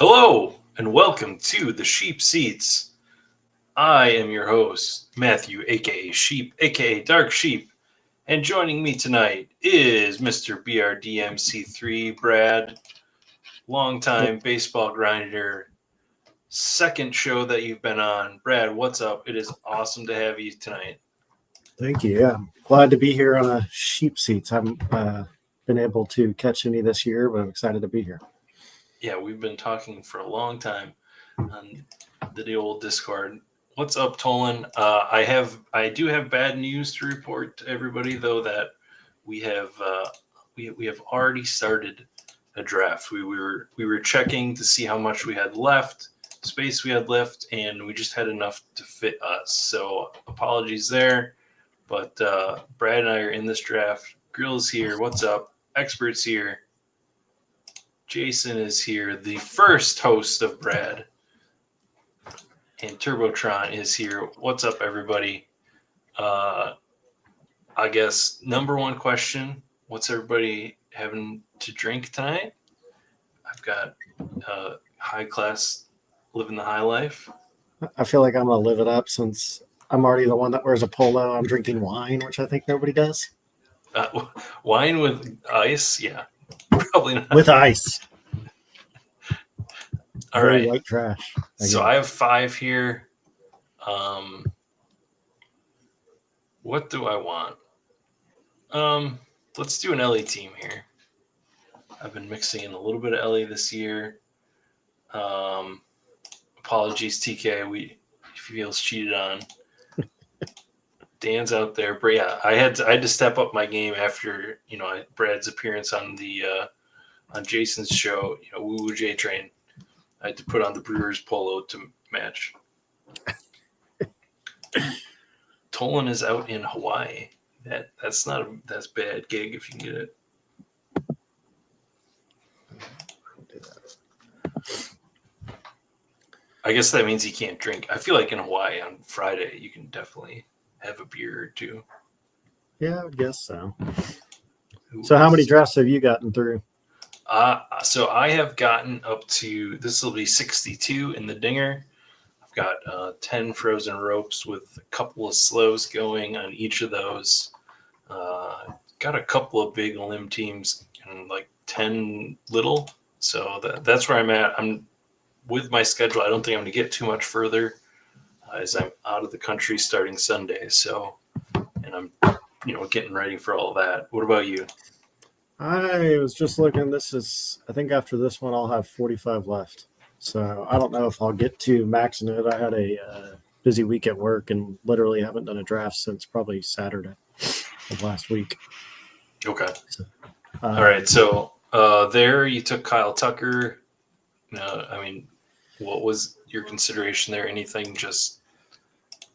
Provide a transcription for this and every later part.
Hello and welcome to the Sheep Seats. I am your host, Matthew, aka Sheep, aka Dark Sheep, and joining me tonight is Mr. BRDMC3 Brad, longtime baseball grinder. Second show that you've been on. Brad, what's up? It is awesome to have you tonight. Thank you. Yeah, glad to be here on a Sheep Seats. I haven't been able to catch any this year, but I'm excited to be here. Yeah, we've been talking for a long time on the old Discord. What's up, Tolan? I do have bad news to report to everybody, though, that we have already started a draft. We were checking to see how much we had left, space we had left, and we just had enough to fit us. So apologies there, but Brad and I are in this draft. Grill's here. What's up? Experts here. Jason is here, the first host of Brad. And Turbotron is here. What's up, everybody? I guess number one question, what's everybody having to drink tonight? I've got high class, living the high life. I feel like I'm going to live it up since I'm already the one that wears a polo. I'm drinking wine, which I think nobody does. Wine with ice? Yeah, probably not. With ice. All Very right. white trash. So I have 5 here. What do I want? Let's do an LA team here. I've been mixing in a little bit of LA this year. Apologies, TK. He feels cheated on. Dan's out there, but yeah, I had to step up my game after Brad's appearance on the on Jason's show. Woo Woo J Train. I had to put on the Brewers polo to match. Tolan is out in Hawaii. That's bad gig if you can get it. I guess that means he can't drink. I feel like in Hawaii on Friday you can definitely have a beer or two. Yeah, I guess so. So how many drafts have you gotten through? So I have gotten up to, this will be 62 in the dinger. I've got 10 frozen ropes with a couple of slows going on each of those. Got a couple of big limb teams and like 10 little. So that's where I'm at. I'm with my schedule. I don't think I'm going to get too much further as I'm out of the country starting Sunday. So, and I'm, getting ready for all that. What about you? I was just looking. I think after this one, I'll have 45 left. So I don't know if I'll get to maxing it. I had a busy week at work and literally haven't done a draft since probably Saturday of last week. Okay. All right. So there you took Kyle Tucker. What was your consideration there? Anything just?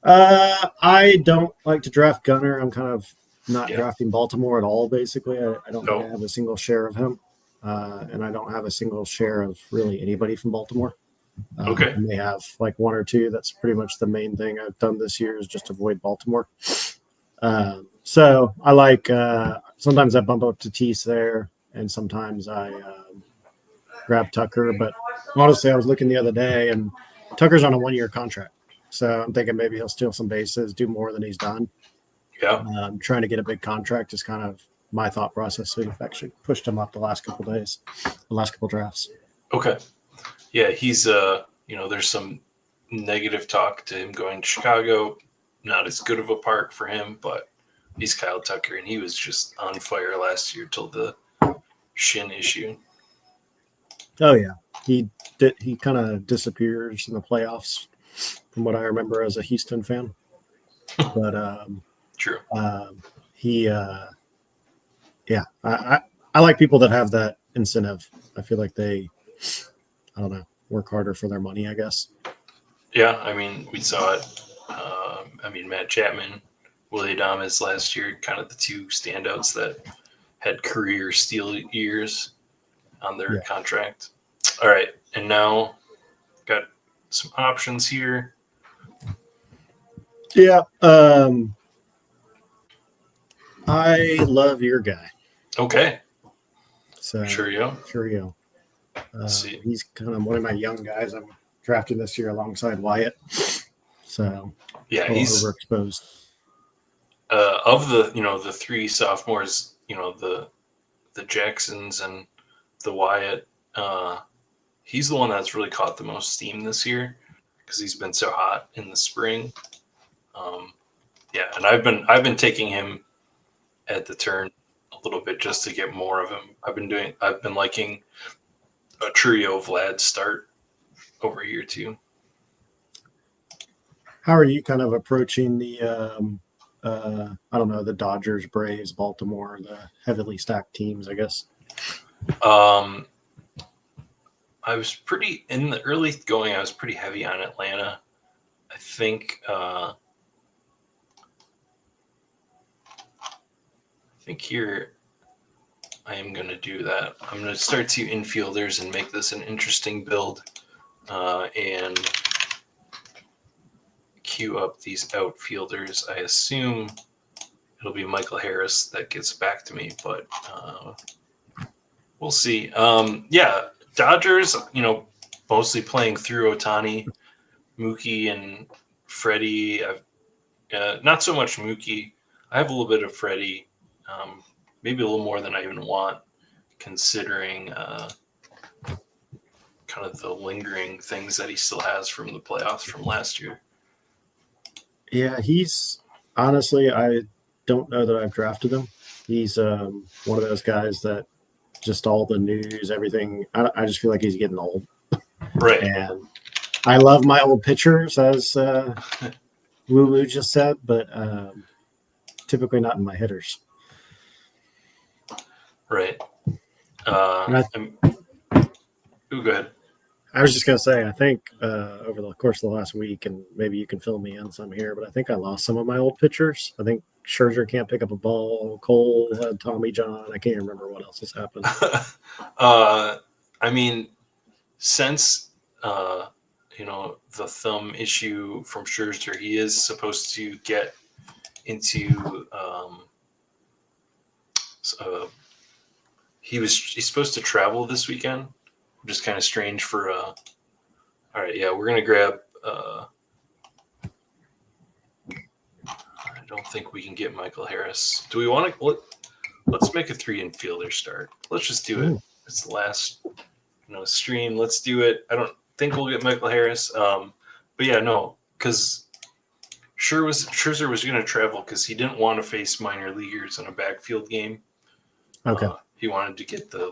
I don't like to draft Gunner. I'm kind of not drafting Baltimore at all, basically. I don't think I have a single share of him. And I don't have a single share of really anybody from Baltimore. Okay. I may have like one or two. That's pretty much the main thing I've done this year is just avoid Baltimore. So I like sometimes I bump up to Tease there, and sometimes I grab Tucker. But honestly, I was looking the other day, and Tucker's on a 1-year contract. So I'm thinking maybe he'll steal some bases, do more than he's done. Yeah. Trying to get a big contract is kind of my thought process. So we've actually pushed him up the last couple of days, the last couple of drafts. Okay. Yeah, he's there's some negative talk to him going to Chicago. Not as good of a park for him, but he's Kyle Tucker, and he was just on fire last year till the shin issue. Oh yeah, he kind of disappears in the playoffs, from what I remember as a Houston fan. But true. I like people that have that incentive. I feel like they, I don't know, work harder for their money, I guess. Yeah, we saw it. Matt Chapman, Willie Adames last year, kind of the two standouts that had career steal years on their contract. All right, and now got some options here. Yeah, I love your guy. Okay. So Sure. Sure. Let's see. He's kind of one of my young guys I'm drafting this year alongside Wyatt. So Yeah, a little he's overexposed. of the three sophomores, the Jacksons and the Wyatt. He's the one that's really caught the most steam this year because he's been so hot in the spring. Yeah, and I've been taking him at the turn a little bit just to get more of him. I've been liking a trio Vlad start over here too. How are you kind of approaching the I don't know, the Dodgers, Braves, Baltimore, the heavily stacked teams, I guess? I was pretty in the early going. I was pretty heavy on Atlanta. I think here I am going to do that. I'm going to start two infielders and make this an interesting build, and queue up these outfielders. I assume it'll be Michael Harris that gets back to me, but we'll see. Yeah, Dodgers, mostly playing through Ohtani, Mookie, and Freddie. Not so much Mookie. I have a little bit of Freddie, maybe a little more than I even want, considering kind of the lingering things that he still has from the playoffs from last year. Yeah, he's honestly, I don't know that I've drafted him. He's one of those guys that just all the news, everything. I just feel like he's getting old. Right. And I love my old pitchers, as Woo Woo just said, but typically not in my hitters. Right. Go ahead. I was just going to say, I think over the course of the last week, and maybe you can fill me in some here, but I think I lost some of my old pitchers. I think Scherzer can't pick up a ball. Cole had Tommy John. I can't remember what else has happened. I mean, since the thumb issue from Scherzer, he is supposed to get into he's supposed to travel this weekend, which is kind of strange for all right, yeah, we're gonna grab I don't think we can get Michael Harris. Do we want to let's make a 3 infielder start. Let's just do it. It's the last stream. Let's do it. I don't think we'll get Michael Harris. But yeah, no, because Scherzer was going to travel because he didn't want to face minor leaguers in a backfield game. Okay. He wanted to get the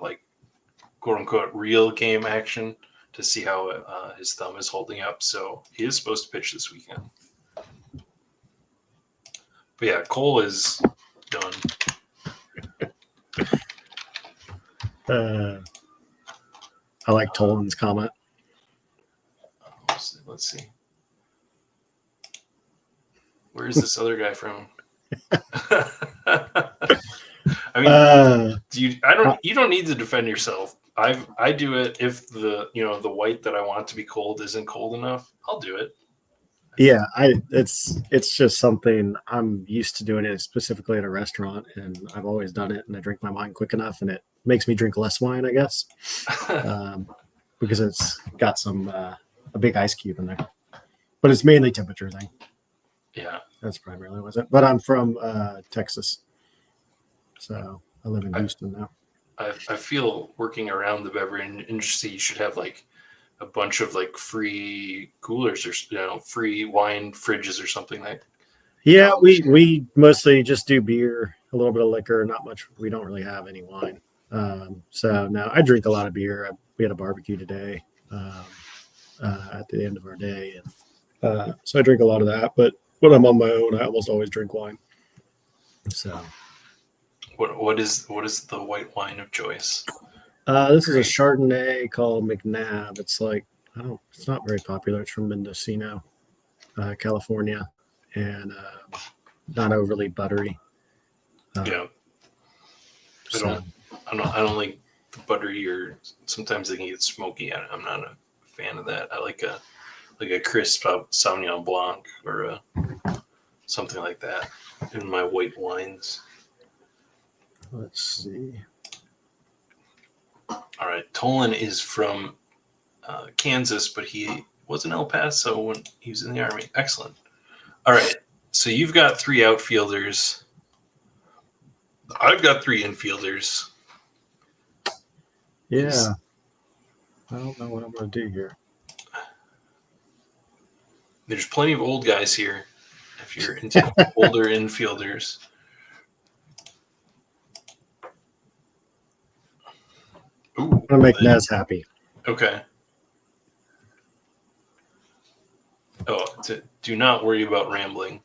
quote unquote real game action to see how his thumb is holding up. So he is supposed to pitch this weekend. But yeah, Cole is done. I like Tolan's comment. Let's see. Where is this other guy from? I mean, you don't need to defend yourself. I do it if the white that I want to be cold isn't cold enough. I'll do it. Yeah, it's just something I'm used to doing it specifically at a restaurant, and I've always done it. And I drink my wine quick enough, and it makes me drink less wine, I guess, because it's got a big ice cube in there. But it's mainly temperature thing. Yeah, that's primarily what it. But I'm from Texas, so I live in Houston now. I feel working around the beverage industry, you should have a bunch of free coolers or free wine fridges or something like. Yeah, we mostly just do beer, a little bit of liquor, not much. We don't really have any wine. So now I drink a lot of beer. We had a barbecue today at the end of our day, and so I drink a lot of that. But when I'm on my own, I almost always drink wine. So, what is the white wine of choice? This is a Chardonnay called McNabb. It's it's not very popular. It's from Mendocino, California, and not overly buttery. Yeah. I don't like the buttery, or sometimes they can get smoky. I'm not a fan of that. I like a crisp Sauvignon Blanc or something like that in my white wines. Let's see. All right. Tolan is from Kansas, but he was in El Paso when he was in the Army. Excellent. All right. So you've got 3 outfielders. I've got 3 infielders. Yeah. I don't know what I'm going to do here. There's plenty of old guys here if you're into older infielders. Ooh, I'm going to make Nez happy. Okay. Oh, do not worry about rambling.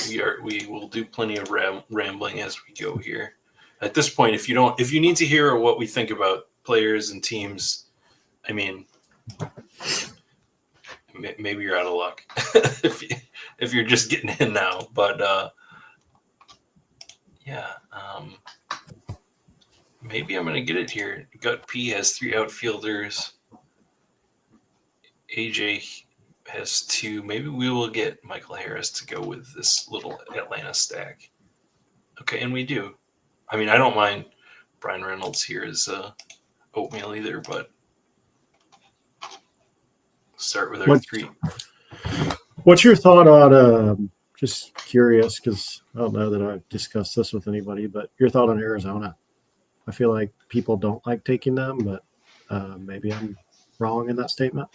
We will do plenty of rambling as we go here. At this point, if you need to hear what we think about players and teams, I mean, maybe you're out of luck if you're just getting in now. But yeah, maybe I'm gonna get it here. Gut P has 3 outfielders. AJ has 2. Maybe we will get Michael Harris to go with this little Atlanta stack. Okay, and we do. I mean, I don't mind Brian Reynolds here as oatmeal either, but start with our 3. What's your thought on, just curious, because I don't know that I've discussed this with anybody, but your thought on Arizona? I feel like people don't like taking them, but maybe I'm wrong in that statement.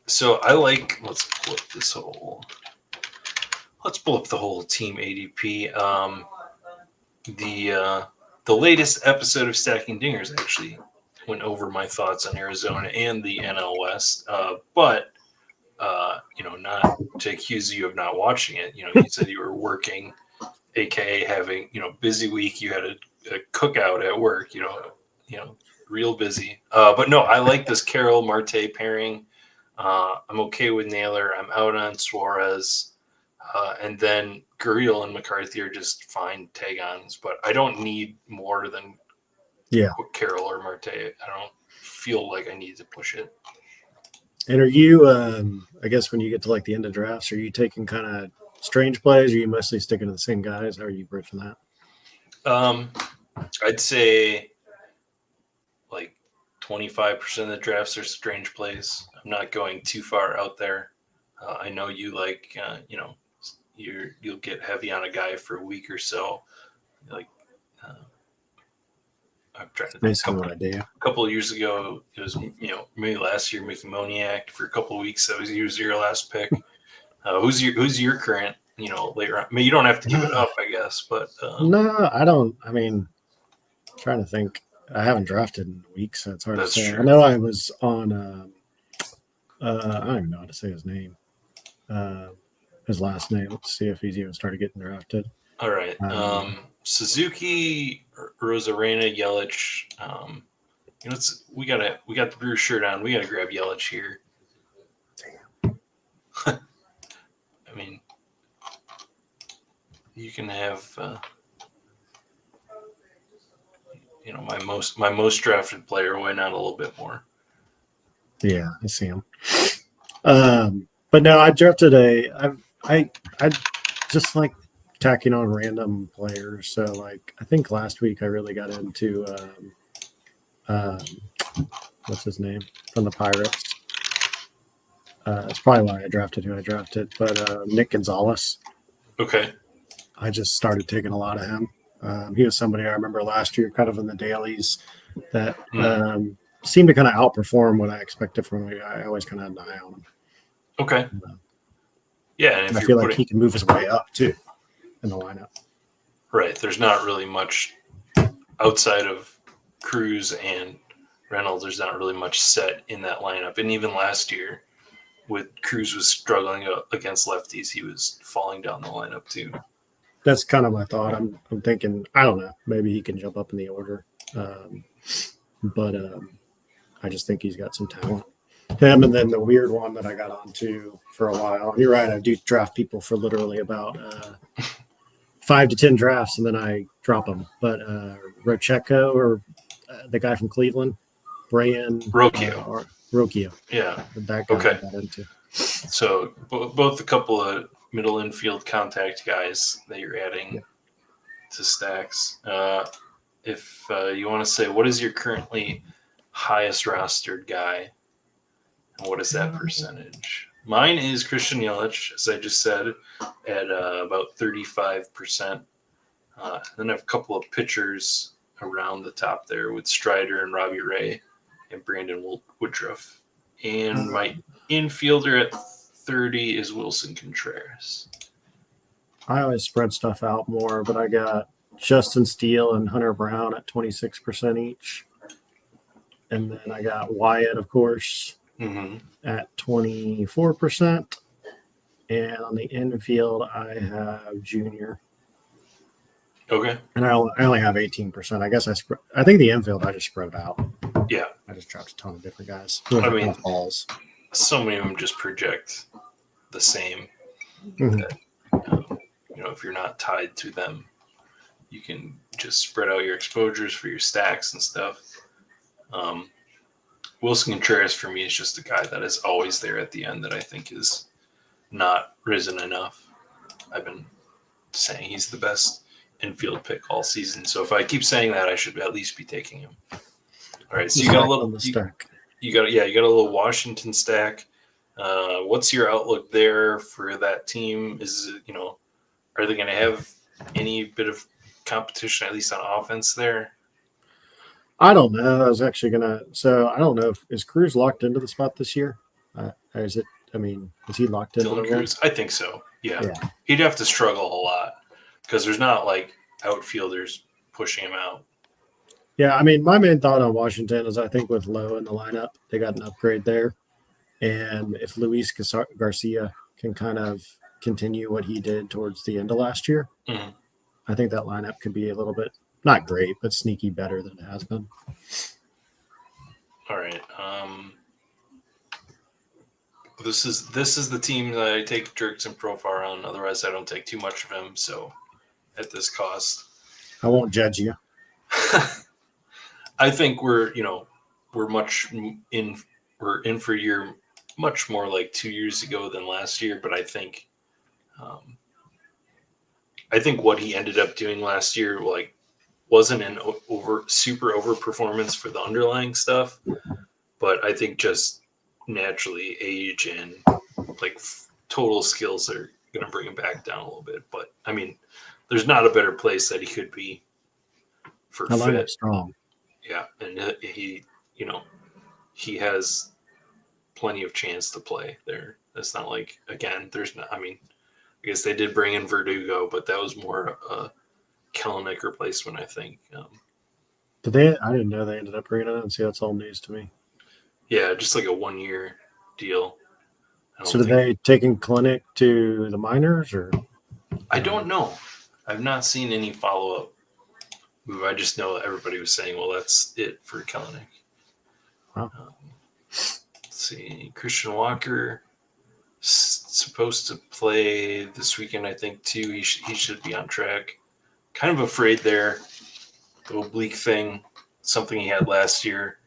So I like, let's pull up the whole team ADP. The latest episode of Stacking Dingers actually went over my thoughts on Arizona and the NL West, but not to accuse you of not watching it. You said you were working, aka having busy week. You had a cookout at work. Real busy. But no, I like this Carroll Marte pairing. I'm okay with Naylor. I'm out on Suarez. And then Gurriel and McCarthy are just fine tag-ons, but I don't need more than Carroll or Marte. I don't feel like I need to push it. And are you, I guess when you get to like the end of drafts, are you taking kind of strange plays? Or are you mostly sticking to the same guys? How are you bridging that? I'd say like 25% of the drafts are strange plays. I'm not going too far out there. I know you like, you'll get heavy on a guy for a week or so. Like, I'm trying to think. A couple of years ago, it was maybe last year, Mickey Moniak for a couple of weeks. That was your last pick. Who's your current? Later on. I mean, you don't have to give it up, I guess. But no, I don't. I mean, I'm trying to think. I haven't drafted in weeks, so it's hard to say. True. I know I was on. I don't even know how to say his name. His last name. Let's see if he's even started getting drafted. All right. Suzuki, Rosarena, Yelich. We got the Brewer shirt on. We gotta grab Yelich here. Damn. I mean, you can have my most drafted player. Why not a little bit more? Yeah, I see him. But no, I drafted I just like tacking on random players. So like I think last week I really got into what's his name from the Pirates. That's probably why I drafted who I drafted. But Nick Gonzalez. Okay. I just started taking a lot of him. He was somebody I remember last year, kind of in the dailies, that seemed to kind of outperform what I expected from him. I always kind of had an eye on him. Okay. Yeah, and I feel like he can move his way up too in the lineup. Right. There's not really much outside of Cruz and Reynolds. There's not really much set in that lineup. And even last year, with Cruz was struggling against lefties, he was falling down the lineup too. That's kind of my thought. I'm thinking, I don't know, maybe he can jump up in the order. But I just think he's got some talent. Him, and then the weird one that I got onto for a while. You're right, I do draft people for literally about 5 to 10 drafts, and then I drop them. But Rocheco, or the guy from Cleveland, Brian Rocchio. Yeah. That guy I got into. So both a couple of middle infield contact guys that you're adding to stacks. if you want to say, what is your currently highest rostered guy, and what is that percentage? Mine is Christian Yelich, as I just said, at about 35%. Then I have a couple of pitchers around the top there with Strider and Robbie Ray and Brandon Woodruff. And my infielder at 30 is Wilson Contreras. I always spread stuff out more, but I got Justin Steele and Hunter Brown at 26% each. And then I got Wyatt, of course, at 24%. And on the infield, I have Junior. Okay. And I only have 18%. I guess I think the infield I just spread out. Yeah. I just dropped a ton of different guys. I mean, balls. So many of them just project the same. Mm-hmm. That, if you're not tied to them, you can just spread out your exposures for your stacks and stuff. Wilson Contreras for me is just a guy that is always there at the end that I think is not risen enough. I've been saying he's the best infield pick all season. So if I keep saying that, I should at least be taking him. All right, so you got a little stack. You got a little Washington stack. What's your outlook there for that team? Is it, are they going to have any bit of competition, at least on offense there? I don't know. I was actually so I don't know is Cruz locked into the spot this year? Or is he locked into Dylan Cruz? I think so. Yeah. He'd have to struggle a lot because there's not like outfielders pushing him out. Yeah, my main thought on Washington is I think with Lowe in the lineup, they got an upgrade there. And if Luis Garcia can kind of continue what he did towards the end of last year, I think that lineup could be a little bit, not great, but sneaky better than it has been. All right. This is the team that I take Jurickson Profar on. Otherwise, I don't take too much of him. So at this cost, I won't judge you. I think we're in for a year much more like 2 years ago than last year. But I think what he ended up doing last year wasn't an super overperformance for the underlying stuff, but I think just naturally age and total skills are going to bring him back down a little bit. But there's not a better place that he could be for fit. Strong. Yeah, and he has plenty of chance to play there. It's not like, again, there's not. I guess they did bring in Verdugo, but that was more a Kelenic replacement, I think. Did they? I didn't know they ended up bringing it in. See, that's all news to me. Yeah, just like a 1-year deal. So did they taking Kelenic to the minors, or? I don't know. I've not seen any follow-up move. I just know everybody was saying, well, that's it for Kelenic. Wow. Let's see. Christian Walker supposed to play this weekend, I think, too. He should be on track. Kind of afraid there. The oblique thing, something he had last year.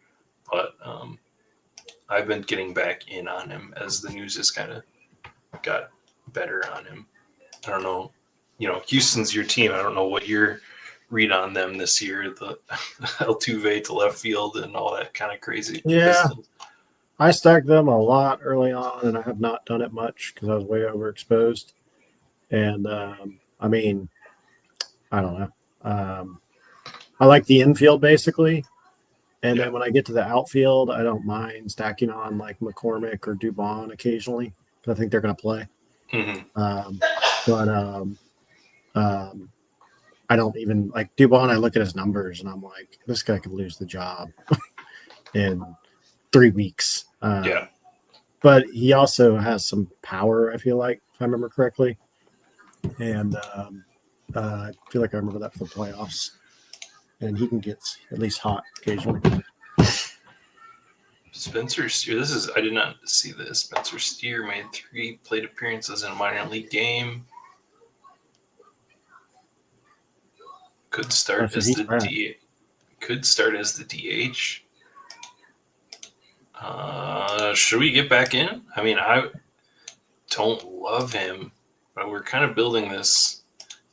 But I've been getting back in on him as the news has kind of got better on him. I don't know. Houston's your team. I don't know what your read on them this year. The Altuve to left field and all that kind of crazy. Yeah. I stacked them a lot early on, and I have not done it much because I was way overexposed. And, I don't know. I like the infield, basically. And then when I get to the outfield, I don't mind stacking on like McCormick or Dubon occasionally because I think they're going to play. I don't even like Dubon. I look at his numbers and I'm like, this guy could lose the job in 3 weeks. But he also has some power, I feel like, if I remember correctly. And I feel like I remember that for the playoffs. And he can get at least hot occasionally. Spencer Steer. I did not see this. Spencer Steer made 3 plate appearances in a minor league game. Could start as the DH. Should we get back in? I don't love him, but we're kind of building this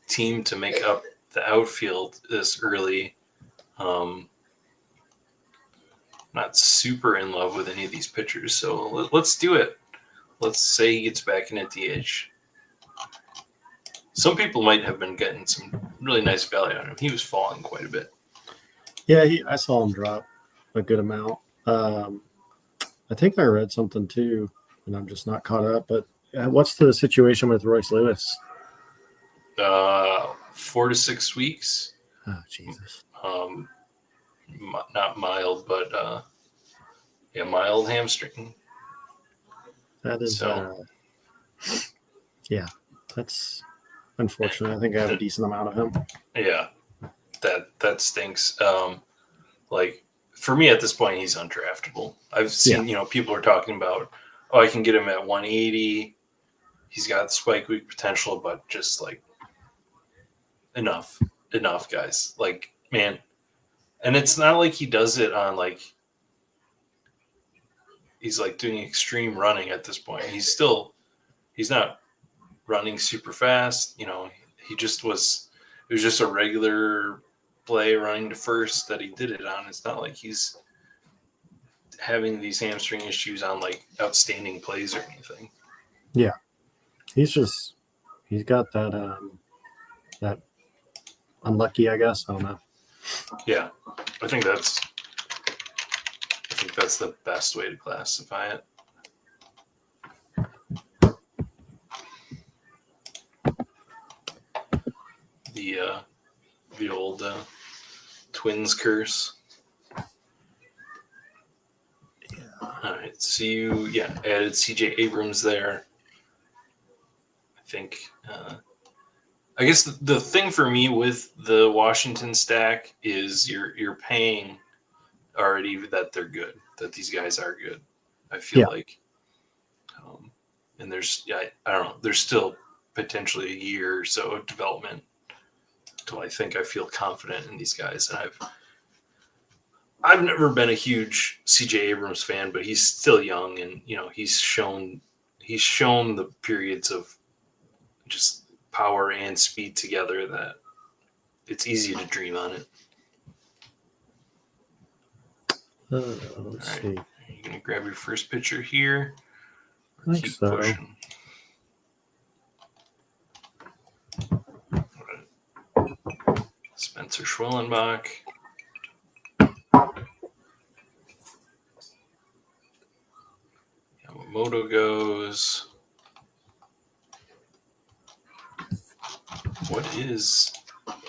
team to make up the outfield this early. Not super in love with any of these pitchers, so let's do it. Let's say he gets back in at DH. Some people might have been getting some really nice value on him. He was falling quite a bit. Yeah, I saw him drop a good amount. I think I read something too, and I'm just not caught up. But what's the situation with Royce Lewis? 4 to 6 weeks. Oh, Jesus. Not mild, but mild hamstring. That is, so. Yeah, that's unfortunate. I think I have a decent amount of him. Yeah, that stinks. Like for me at this point, he's undraftable. I've seen, people are talking about, oh, I can get him at 180. He's got spike week potential, but just like enough, guys. Like, man, and it's not like he does it on like he's like doing extreme running at this point. He's not running super fast. He just was. It was just a regular play running to first that he did it on. It's not like he's having these hamstring issues on like outstanding plays or anything. Yeah, he's got that that unlucky, I guess. I don't know. Yeah, I think that's the best way to classify it. The old Twins curse. Yeah. All right, so you added CJ Abrams there. I think. I guess the thing for me with the Washington stack is you're paying already that they're good, that these guys are good. I feel like, and there's I don't know, there's still potentially a year or so of development until I feel confident in these guys. And I've never been a huge CJ Abrams fan, but he's still young, and he's shown the periods of just power and speed together that it's easy to dream on it. Let's see. Are you gonna grab your first pitcher here? I think so. Pushing? Spencer Schwellenbach. Yamamoto goes. What is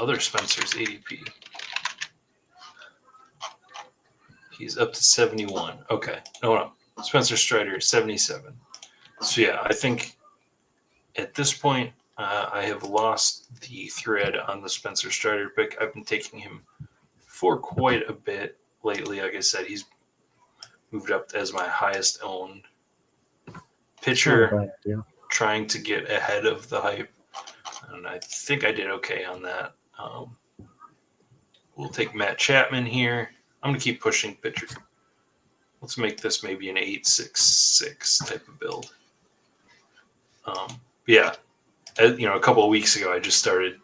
other Spencer's ADP? He's up to 71. Okay. No. Spencer Strider, 77. So, yeah, I think at this point, I have lost the thread on the Spencer Strider pick. I've been taking him for quite a bit lately. Like I said, he's moved up as my highest owned pitcher, trying to get ahead of the hype. And I think I did okay on that. We'll take Matt Chapman here. I'm going to keep pushing pitcher. Let's make this maybe an 8-6-6 type of build. A couple of weeks ago, I just started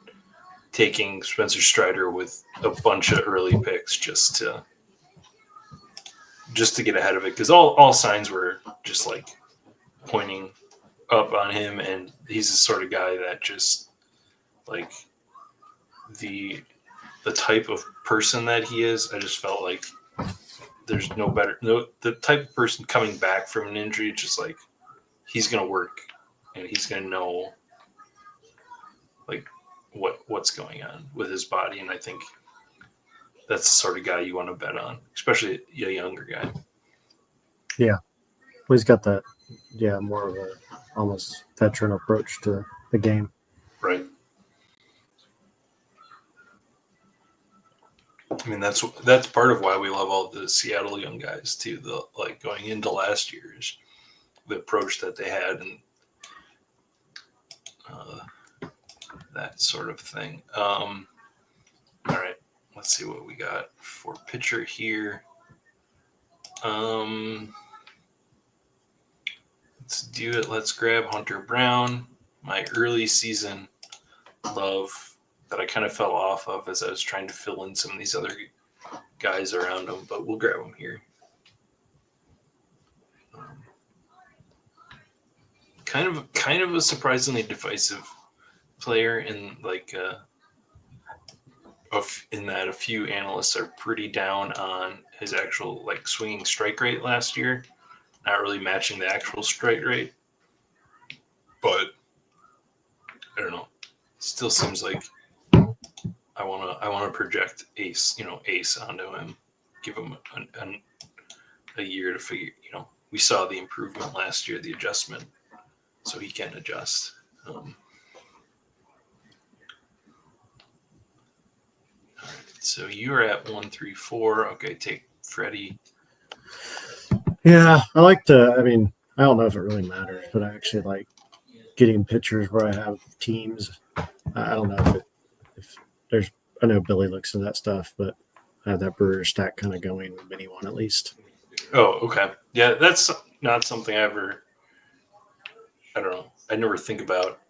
taking Spencer Strider with a bunch of early picks just to get ahead of it, because all signs were just like pointing up on him, and he's the sort of guy that just like the type of person that he is. I just felt like there's the type of person coming back from an injury, just like he's gonna work and he's gonna know like what's going on with his body, and I think that's the sort of guy you want to bet on, especially a younger guy. Yeah, well, he's got that more of a almost veteran approach to the game. Right. I mean, that's part of why we love all the Seattle young guys too. Like going into last year's, the approach that they had, and that sort of thing. All right, let's see what we got for pitcher here. Let's do it. Let's grab Hunter Brown, my early season love that I kind of fell off of as I was trying to fill in some of these other guys around him, but we'll grab him here. Kind of a surprisingly divisive player in in that a few analysts are pretty down on his actual swinging strike rate last year, not really matching the actual strike rate. But I don't know. Still seems like I wanna project ace onto him, give him a year to figure. We saw the improvement last year, the adjustment, so he can adjust. All right, so you're at 134. Okay, take Freddie. Yeah, I like to. I mean, I don't know if it really matters, but I actually like getting pitchers where I have teams. I don't know if there's. I know Billy looks at that stuff, but I have that Brewer stack kind of going with anyone at least. Oh, okay. Yeah, that's not something I don't know. I never think about.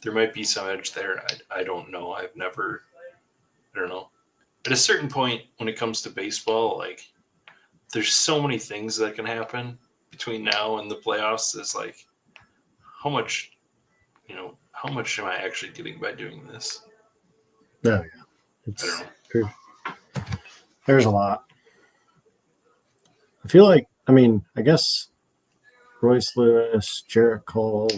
There might be some edge there. I don't know. I don't know. At a certain point when it comes to baseball, there's so many things that can happen between now and the playoffs. It's how much am I actually getting by doing this? Oh yeah, I don't know. There's a lot. I feel like, I guess Royce Lewis, Jarrett Cole.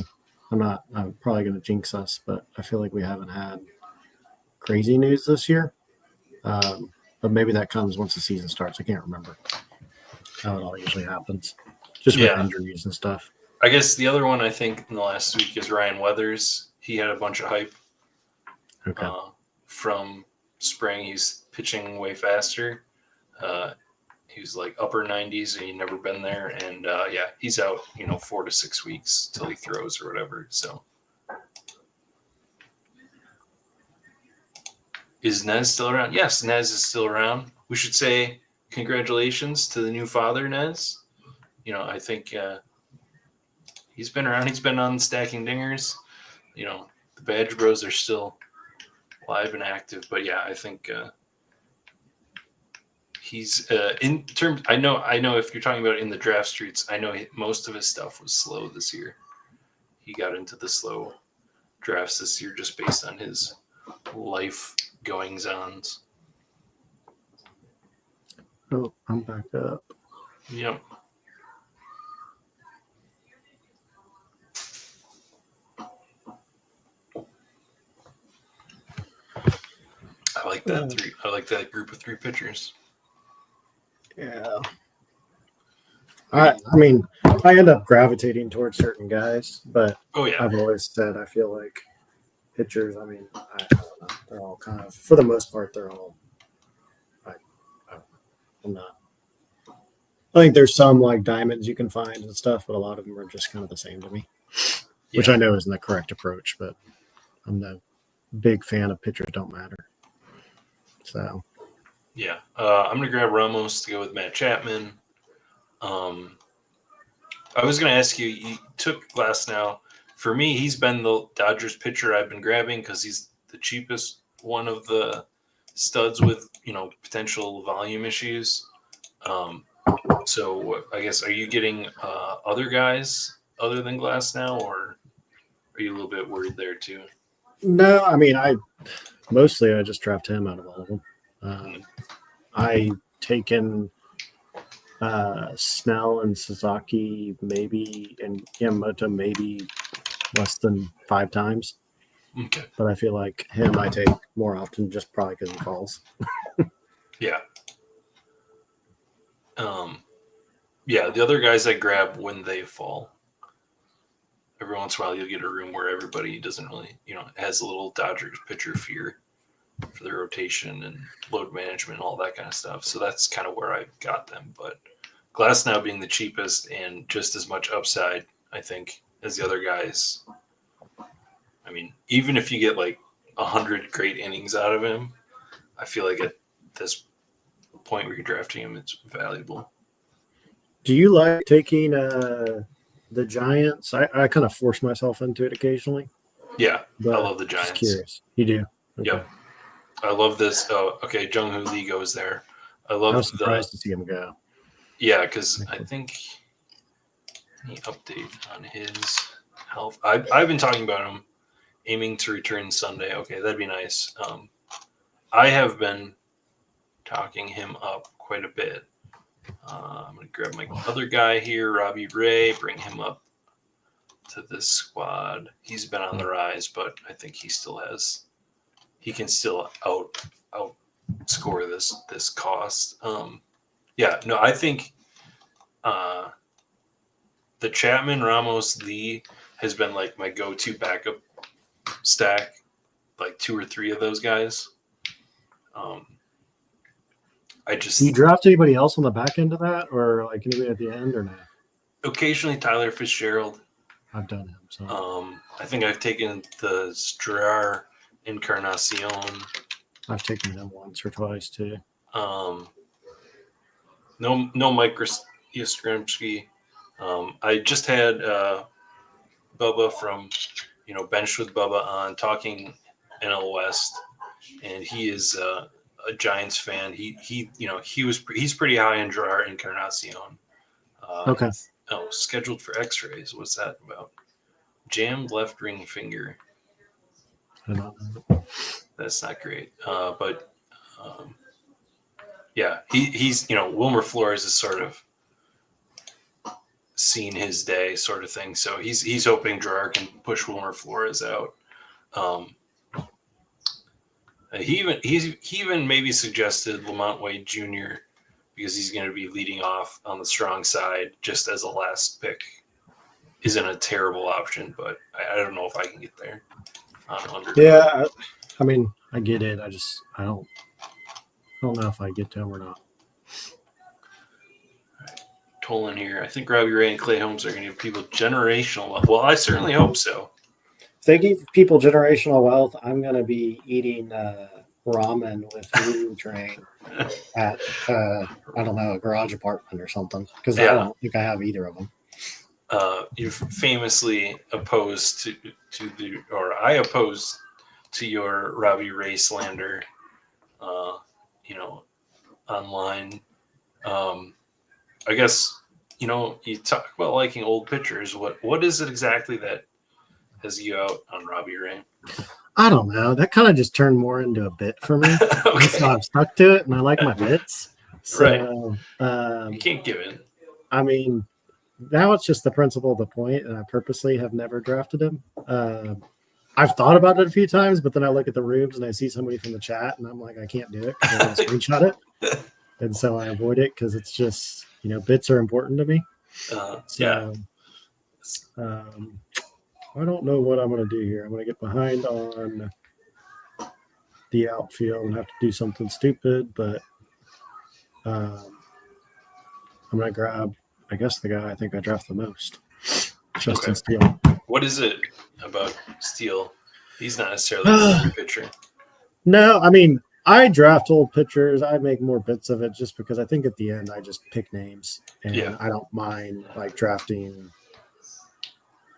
I'm probably going to jinx us, but I feel like we haven't had crazy news this year. But maybe that comes once the season starts. I can't remember how it all usually happens. Just with injuries and stuff. I guess the other one I think in the last week is Ryan Weathers. He had a bunch of hype. Okay. From spring, he's pitching way faster. He was upper 90s, and he'd never been there. And he's out, 4 to 6 weeks till he throws or whatever. So, is Nez still around? Yes, Nez is still around. We should say congratulations to the new father, Nez. I think he's been around. He's been on Stacking Dingers. The Badge Bros are still live and active. But yeah, I think he's in terms. I know if you're talking about in the draft streets, I know most of his stuff was slow this year. He got into the slow drafts this year just based on his life goings-ons. Oh, I'm back up. Yep. I like that I like that group of 3 pitchers. Yeah. I end up gravitating towards certain guys, but I've always said I feel like pitchers. I don't know. They're all kind of, for the most part, they're all. I'm not. I think there's some diamonds you can find and stuff, but a lot of them are just kind of the same to me, which I know isn't the correct approach. But I'm the big fan of pitchers don't matter. So. Yeah, I'm gonna grab Ramos to go with Matt Chapman. I was gonna ask you. You took Glasnow. For me, he's been the Dodgers pitcher I've been grabbing because he's the cheapest one of the studs with potential volume issues. So I guess, are you getting other guys other than Glasnow, or are you a little bit worried there too? No, I just draft him out of all of them. I taken Snell and Sasaki maybe, and Yamamoto maybe less than 5 times. Okay. But I feel like him I take more often just probably because he falls. Yeah. The other guys I grab when they fall. Every once in a while you'll get a room where everybody doesn't really, has a little Dodgers pitcher fear for their rotation and load management and all that kind of stuff. So that's kind of where I got them. But Glasnow being the cheapest and just as much upside, I think, as the other guys. Even if you get 100 great innings out of him, I feel like at this point where you're drafting him, it's valuable. Do you like taking the Giants? I kind of force myself into it occasionally. Yeah, but I love the Giants. Just curious. You do? Okay. Yep. I love this. Oh, okay, Jung Hoo Lee goes there. I I love was surprised to see him go. Yeah, because I think any update on his health. I've been talking about him aiming to return Sunday. Okay, that'd be nice. I have been talking him up quite a bit. I'm going to grab my other guy here, Robbie Ray, bring him up to this squad. He's been on the rise, but I think he can still outscore this cost. I think the Chapman, Ramos, Lee has been like my go-to backup stack, like 2 or 3 of those guys. Do you draft anybody else on the back end of that, or like anybody at the end, or no? Occasionally Tyler Fitzgerald. I've done him. So I think I've taken the Strar Encarnacion. I've taken him once or twice too. No Mike Yastrzemski. I just had Bubba from Bench with Bubba on talking NL West, and he is a Giants fan. He's pretty high in Gerard Encarnacion. Okay. Oh, scheduled for X-rays. What's that about? Jammed left ring finger. I don't know. That's not great. He's Wilmer Flores is sort of seen his day, sort of thing. So he's hoping Gerard can push Wilmer Flores out. He even maybe suggested Lamont Wade Jr. because he's going to be leading off on the strong side just as a last pick. Isn't a terrible option, but I don't know if I can get there. Yeah, I mean, I get it. I don't know if I get to him or not. Tolan here. I think Robbie Ray and Clay Holmes are going to give people generational wealth. Well, I certainly hope so. If they give people generational wealth, I'm going to be eating ramen with Blue Train at I don't know, a garage apartment or something, because I don't think I have either of them. You're famously opposed I oppose to your Robbie Ray slander, online. I guess, you talk about liking old pitchers. What is it exactly that has you out on Robbie Ray? I don't know. That kind of just turned more into a bit for me. Okay. So I've stuck to it, and I like my bits. So, right. You can't give it. I mean, now it's just the principle of the point, and I purposely have never drafted him. I've thought about it a few times, but then I look at the rooms and I see somebody from the chat, and I'm like, I can't do it because I want to screenshot it. And so I avoid it because it's just, bits are important to me. I don't know what I'm going to do here. I'm going to get behind on the outfield and have to do something stupid, but I'm going to grab, I guess, the guy I think I draft the most, Justin Steele. What is it about Steele? He's not necessarily a good pitcher. No, I mean, I draft old pitchers. I make more bits of it just because I think at the end I just pick names, and I don't mind like drafting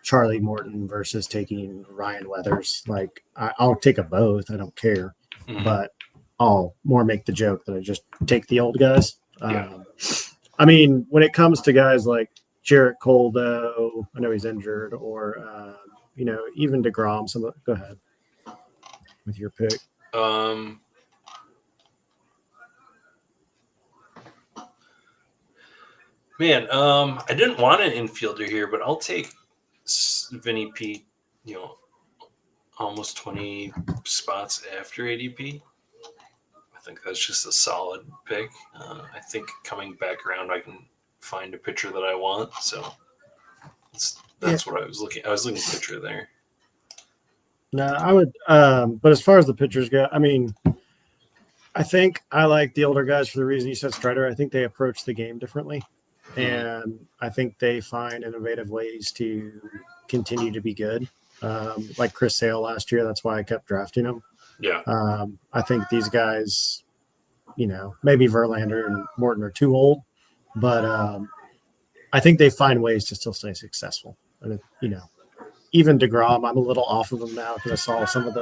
Charlie Morton versus taking Ryan Weathers. Like I'll take a both. I don't care, but I'll more make the joke that I just take the old guys. I mean, when it comes to guys like Jarrett Cole, though, I know he's injured, or even DeGrom. Go ahead with your pick. I didn't want an infielder here, but I'll take Vinny P. Almost 20 spots after ADP. I think that's just a solid pick. I think coming back around, I can find a pitcher that I want. So that's what I was looking. I was looking at a pitcher there. No, I would. But as far as the pitchers go, I mean, I think I like the older guys for the reason you said, Strider. I think they approach the game differently, and I think they find innovative ways to continue to be good. Like Chris Sale last year, that's why I kept drafting him. Yeah. I think these guys, maybe Verlander and Morton are too old, but I think they find ways to still stay successful. And even DeGrom, I'm a little off of him now because I saw some of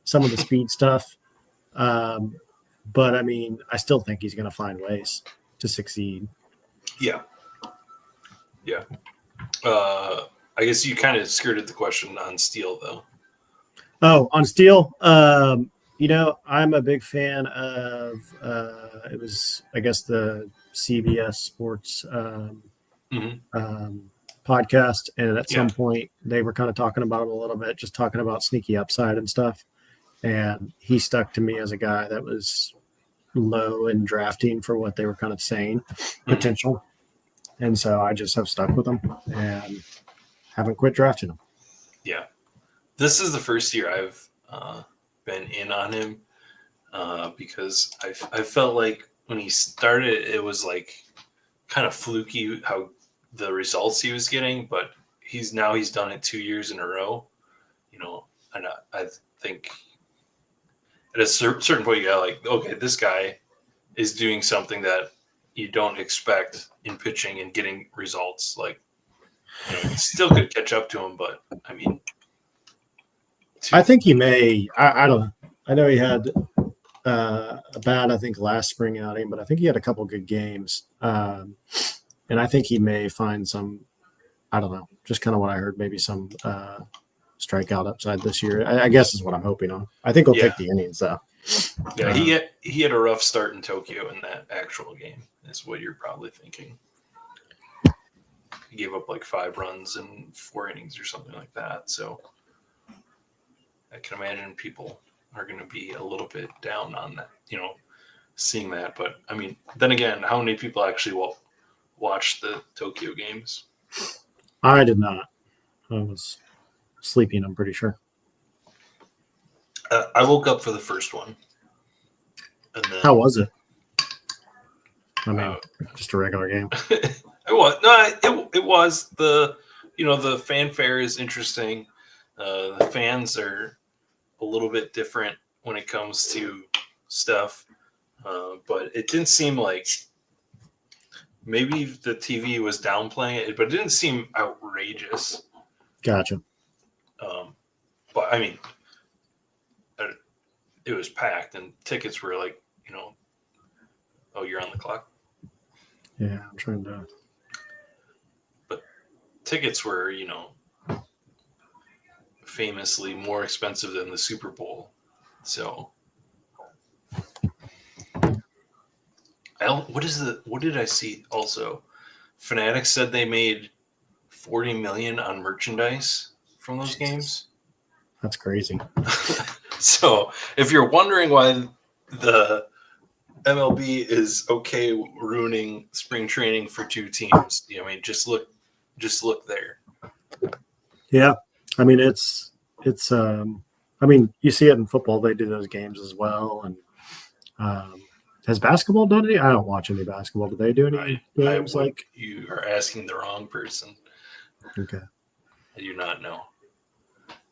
some of the speed stuff. But I mean, I still think he's going to find ways to succeed. Yeah. Yeah. I guess you kind of skirted the question on Steele, though. Oh, on Steele, I'm a big fan of it was, I guess, the CBS Sports podcast, and at some point they were kind of talking about it a little bit, just talking about sneaky upside and stuff. And he stuck to me as a guy that was low in drafting for what they were kind of saying potential. And so I just have stuck with him and haven't quit drafting him. Yeah. This is the first year I've been in on him because I felt like when he started, it was like kind of fluky how the results he was getting, but he's done it 2 years in a row, and I think at a certain point, you got like, okay, this guy is doing something that you don't expect in pitching and getting results. Like, you still could catch up to him, but I mean, I think he may. I don't know. I know he had a bad, I think, last spring outing, but I think he had a couple good games. And I think he may find some, I don't know, just kind of what I heard, maybe some strikeout upside this year. I guess is what I'm hoping on. I think he'll take the innings, though. Yeah, he had a rough start in Tokyo in that actual game, is what you're probably thinking. He gave up like 5 runs in 4 innings or something like that. So I can imagine people are going to be a little bit down on that, seeing that. But I mean, then again, how many people actually watch the Tokyo games? I did not. I was sleeping, I'm pretty sure. I woke up for the first one. And then, how was it? I mean, just a regular game. It was the fanfare is interesting. The fans are a little bit different when it comes to stuff, but it didn't seem like, maybe the TV was downplaying it, but it didn't seem outrageous. Gotcha. But I mean, it was packed, and tickets were like, oh, you're on the clock. Yeah, I'm trying to. But tickets were, famously more expensive than the Super Bowl. So, what did I see also? Fanatics said they made $40 million on merchandise from those games. That's crazy. So, if you're wondering why the MLB is okay ruining spring training for 2 teams, just look there. Yeah, I mean it's I mean, you see it in football; they do those games as well. And has basketball done any? I don't watch any basketball. Do they do any games like? You are asking the wrong person. Okay, I do not know.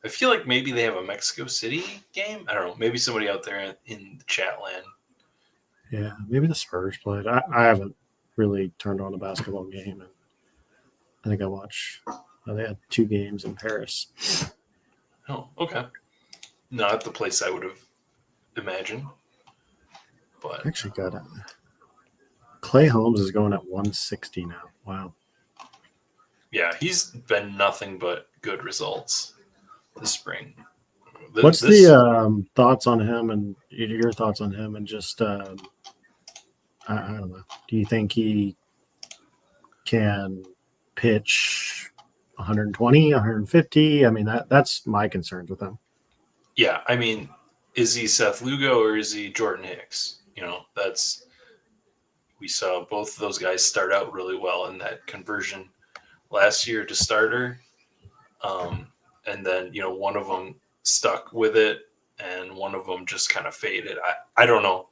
I feel like maybe they have a Mexico City game. I don't know. Maybe somebody out there in the chat land. Yeah, maybe the Spurs played. I haven't really turned on a basketball game, and I think I watched. They had 2 games in Paris. Oh, okay. Not the place I would have imagined. But actually got it. Clay Holmes is going at 160 now. Wow. Yeah, he's been nothing but good results this spring. What's the thoughts on him, and your thoughts on him, and just I don't know. Do you think he can pitch 120, 150? I mean, that's my concerns with him. Yeah, I mean, is he Seth Lugo or is he Jordan Hicks? We saw both of those guys start out really well in that conversion last year to starter. And then, one of them stuck with it and one of them just kind of faded. I don't know.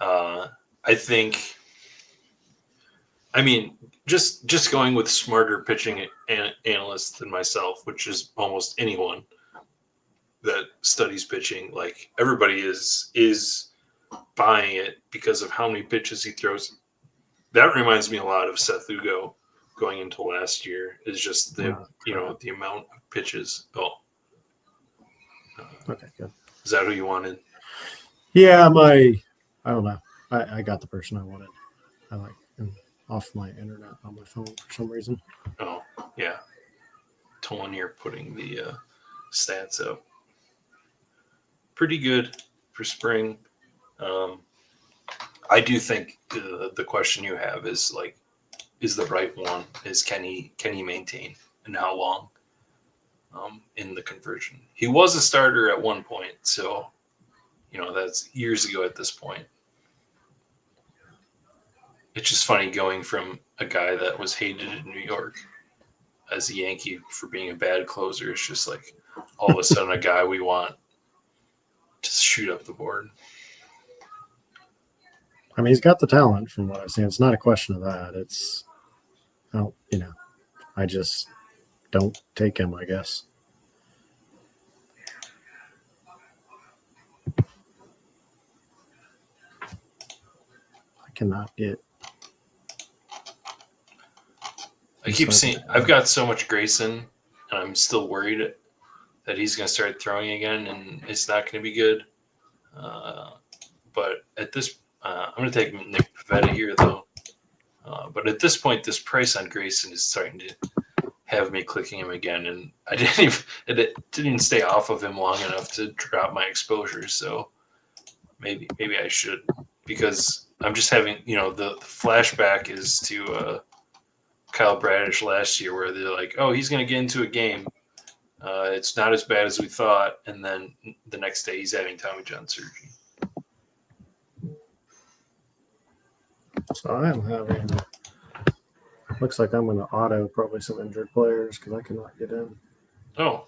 I think, just going with smarter pitching analysts than myself, which is almost anyone that studies pitching, like everybody is buying it because of how many pitches he throws. That reminds me a lot of Seth Lugo going into last year, is just the amount of pitches. Okay, good. Is that who you wanted? Yeah, I don't know. I got the person I wanted. I like him off my internet on my phone for some reason. Oh, yeah. Tolan here putting the stats up. Pretty good for spring. I do think the question you have is like, is the right one? Is can he maintain and how long? In the conversion, he was a starter at one point, so that's years ago at this point. It's just funny going from a guy that was hated in New York as a Yankee for being a bad closer. It's just like all of a sudden a guy we want to shoot up the board. I mean, he's got the talent from what I've seen. It's not a question of that. It's, I just don't take him, I guess. I cannot get. I keep seeing, I've got so much Grayson, and I'm still worried that he's going to start throwing again, and it's not going to be good. But at this, I'm going to take Nick Pivetta here, though. But at this point, this price on Grayson is starting to have me clicking him again, and it didn't even stay off of him long enough to drop my exposure. So maybe I should, because I'm just having, the flashback is to Kyle Bradish last year, where they're like, oh, he's going to get into a game. It's not as bad as we thought. And then the next day he's having Tommy John surgery. So I am having, looks like I'm going to auto probably some injured players because I cannot get in. Oh.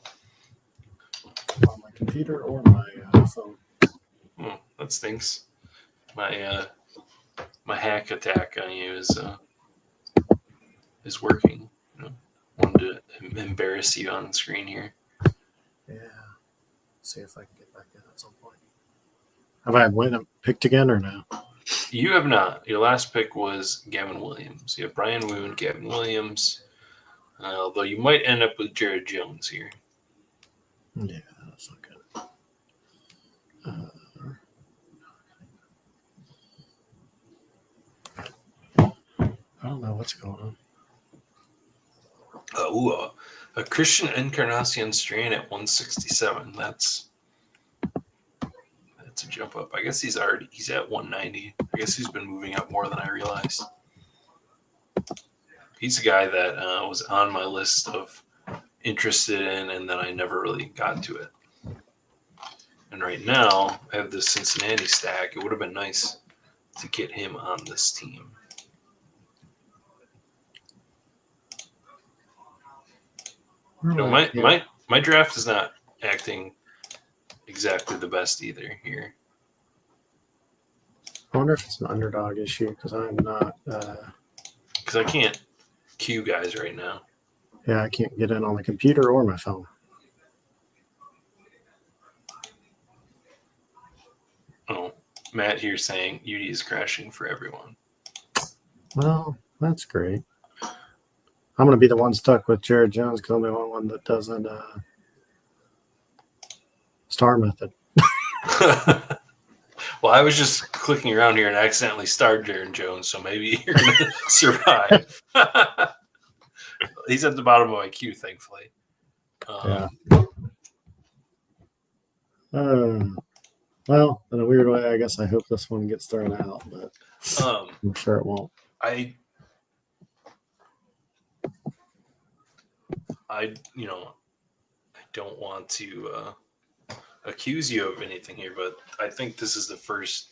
On my computer or my phone. Oh, that stinks. My hack attack on you is working. Wanted to embarrass you on the screen here. Yeah. See if I can get back in at some point. Have I picked again or no? You have not. Your last pick was Gavin Williams. You have Brian Woon, Gavin Williams. Although you might end up with Jared Jones here. Yeah, that's not good. I don't know what's going on. A Christian Encarnacion strain at 167. That's a jump up. I guess he's at 190. I guess he's been moving up more than I realized. He's a guy that was on my list of interested in, and then I never really got to it. And right now, I have this Cincinnati stack. It would have been nice to get him on this team. My draft is not acting exactly the best either here. I wonder if it's an underdog issue because I'm not. Because I can't queue guys right now. Yeah, I can't get in on the computer or my phone. Oh, Matt here saying UD is crashing for everyone. Well, that's great. I'm going to be the one stuck with Jared Jones because I'm the only one that doesn't star method. Well, I was just clicking around here and accidentally starred Jared Jones, so maybe you're going to survive. He's at the bottom of my queue, thankfully. Yeah. Well, in a weird way, I guess I hope this one gets thrown out, but I'm sure it won't. I don't want to accuse you of anything here, but I think this is the first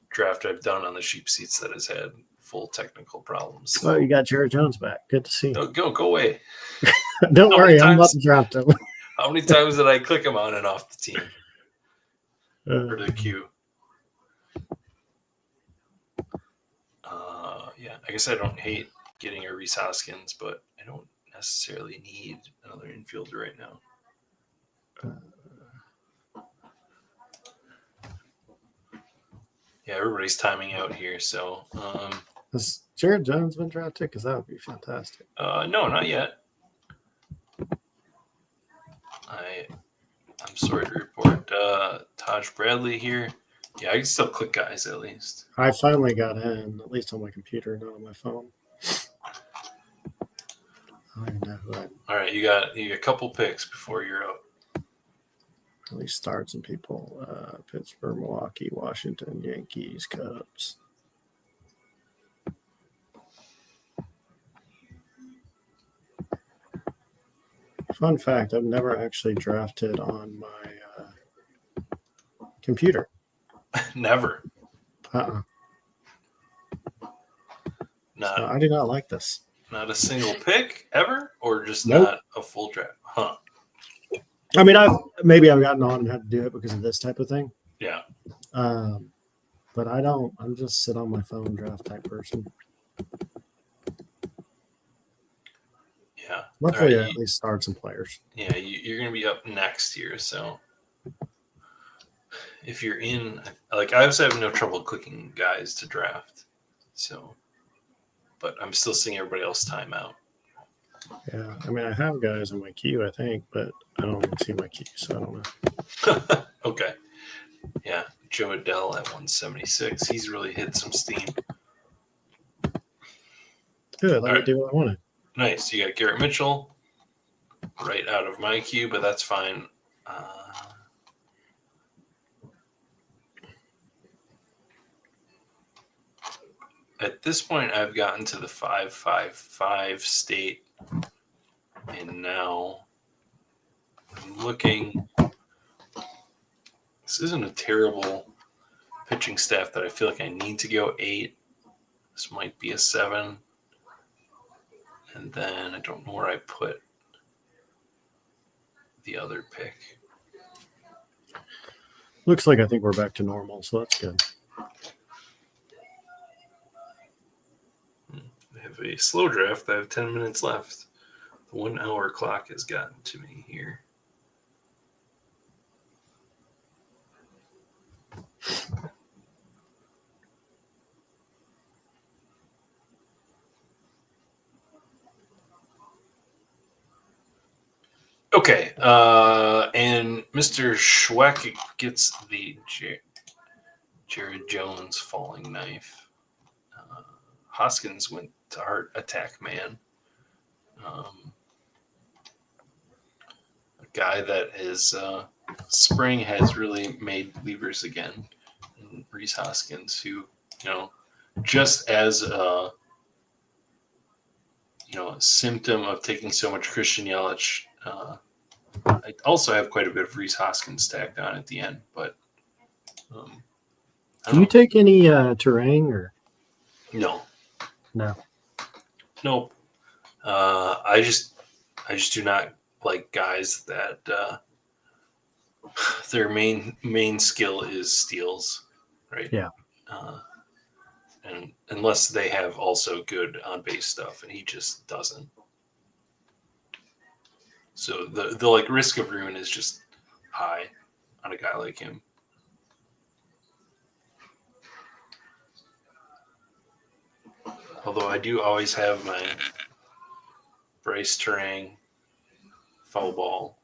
draft I've done on the sheep seats that has had full technical problems. Well, you got Jared Jones back. Good to see you. Go away. Don't worry, I'm about to draft him. How many times did I click him on and off the team? Or the queue? Yeah, I guess I don't hate getting a Rhys Hoskins, but I don't necessarily need another infielder right now. Yeah, everybody's timing out here, so has Jared Jones been drafted? Because that would be fantastic. No, not yet. I'm sorry to report Taj Bradley here. Yeah, I can still click guys at least. I finally got in, at least on my computer, not on my phone. I don't even know who I All right, you got a couple picks before you're out. at least start some people. Pittsburgh, Milwaukee, Washington, Yankees, Cubs. Fun fact, I've never actually drafted on my computer. Never. Uh-uh. Not So I do not like this. not a single pick ever, or just Nope. not a full draft, huh? I mean, maybe I've gotten on and had to do it because of this type of thing. Yeah. But I don't. I'm just sit on my phone draft type person. Yeah. Luckily, All I right, at least start some players. Yeah, you're going to be up next year, so if you're in, like, I was having no trouble clicking guys to draft, so, but I'm still seeing everybody else time out. Yeah, I mean, I have guys in my queue, I think, but I don't even see my queue, so I don't know. Okay. Yeah, Joe Adele at 176. He's really hit some steam. Good, let All me right. do what I wanted. Nice. You got Garrett Mitchell right out of my queue, but that's fine. At this point, I've gotten to the 5-5-5 state, and now I'm looking. This isn't a terrible pitching staff that I feel like I need to go 8. This might be a 7. And then I don't know where I put the other pick. Looks like I think we're back to normal, so that's good. I have a slow draft. I have 10 minutes left. The 1 hour clock has gotten to me here. Okay, and Mr. Schweck gets the Jared Jones falling knife. Hoskins went to Heart Attack Man. A guy that is spring has really made believers again. And Reese Hoskins, who, just as a symptom of taking so much Christian Yelich, I also have quite a bit of Reese Hoskins tacked on at the end, but Do you take any terrain or no? Nope. I just do not like guys that their main skill is steals, right? Yeah. And unless they have also good on base stuff, and he just doesn't. So the like risk of ruin is just high on a guy like him. Although I do always have my Bryce Terang foul ball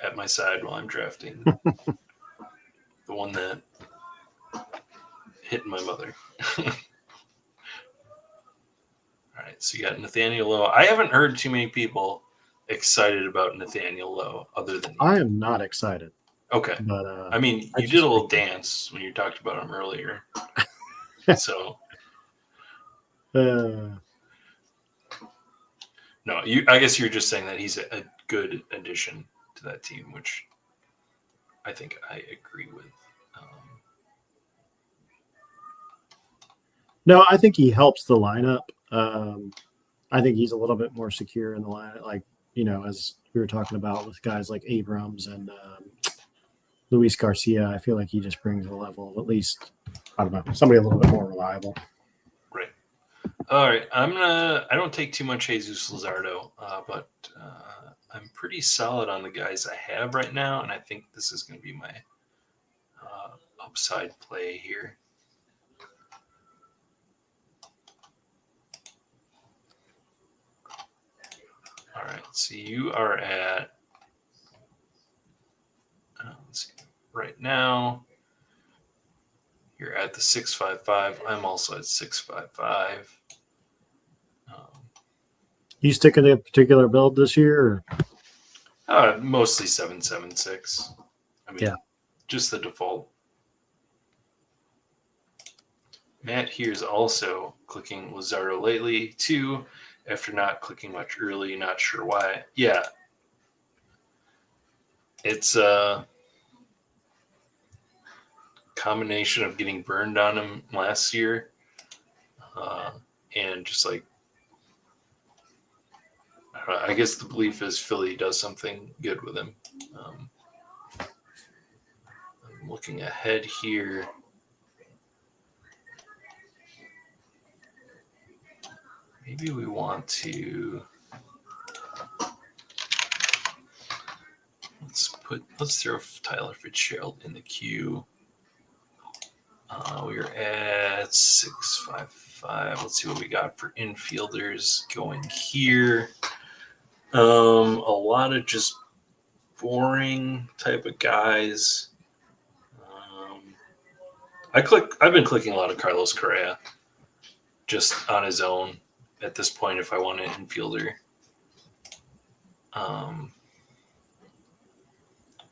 at my side while I'm drafting. The one that hit my mother. All right, so you got Nathaniel Lowe. I haven't heard too many people excited about Nathaniel Lowe other than you. I am not excited. Okay. But I mean, you did a little dance when you talked about him earlier. So no, I guess you're just saying that he's a good addition to that team, which I think I agree with. No, I think he helps the lineup. I think he's a little bit more secure in the lineup, like, as we were talking about with guys like Abrams and Luis Garcia. I feel like he just brings a level of, at least, I don't know, somebody a little bit more reliable. Right. All right. I don't take too much Jesus Luzardo, but I'm pretty solid on the guys I have right now, and I think this is going to be my upside play here. All right. So you are at right now. You're at the 655. I'm also at 655. You sticking to a particular build this year? Mostly 776. I mean, Yeah. just the default. Matt here is also clicking Lizardo lately too, after not clicking much early. Not sure why. Yeah, it's a combination of getting burned on him last year, and just like I guess the belief is Philly does something good with him. I'm looking ahead here. Maybe we want to let's throw Tyler Fitzgerald in the queue. We're at 655. Let's see what we got for infielders going here. A lot of just boring type of guys. I've been clicking a lot of Carlos Correa just on his own at this point if I want an infielder.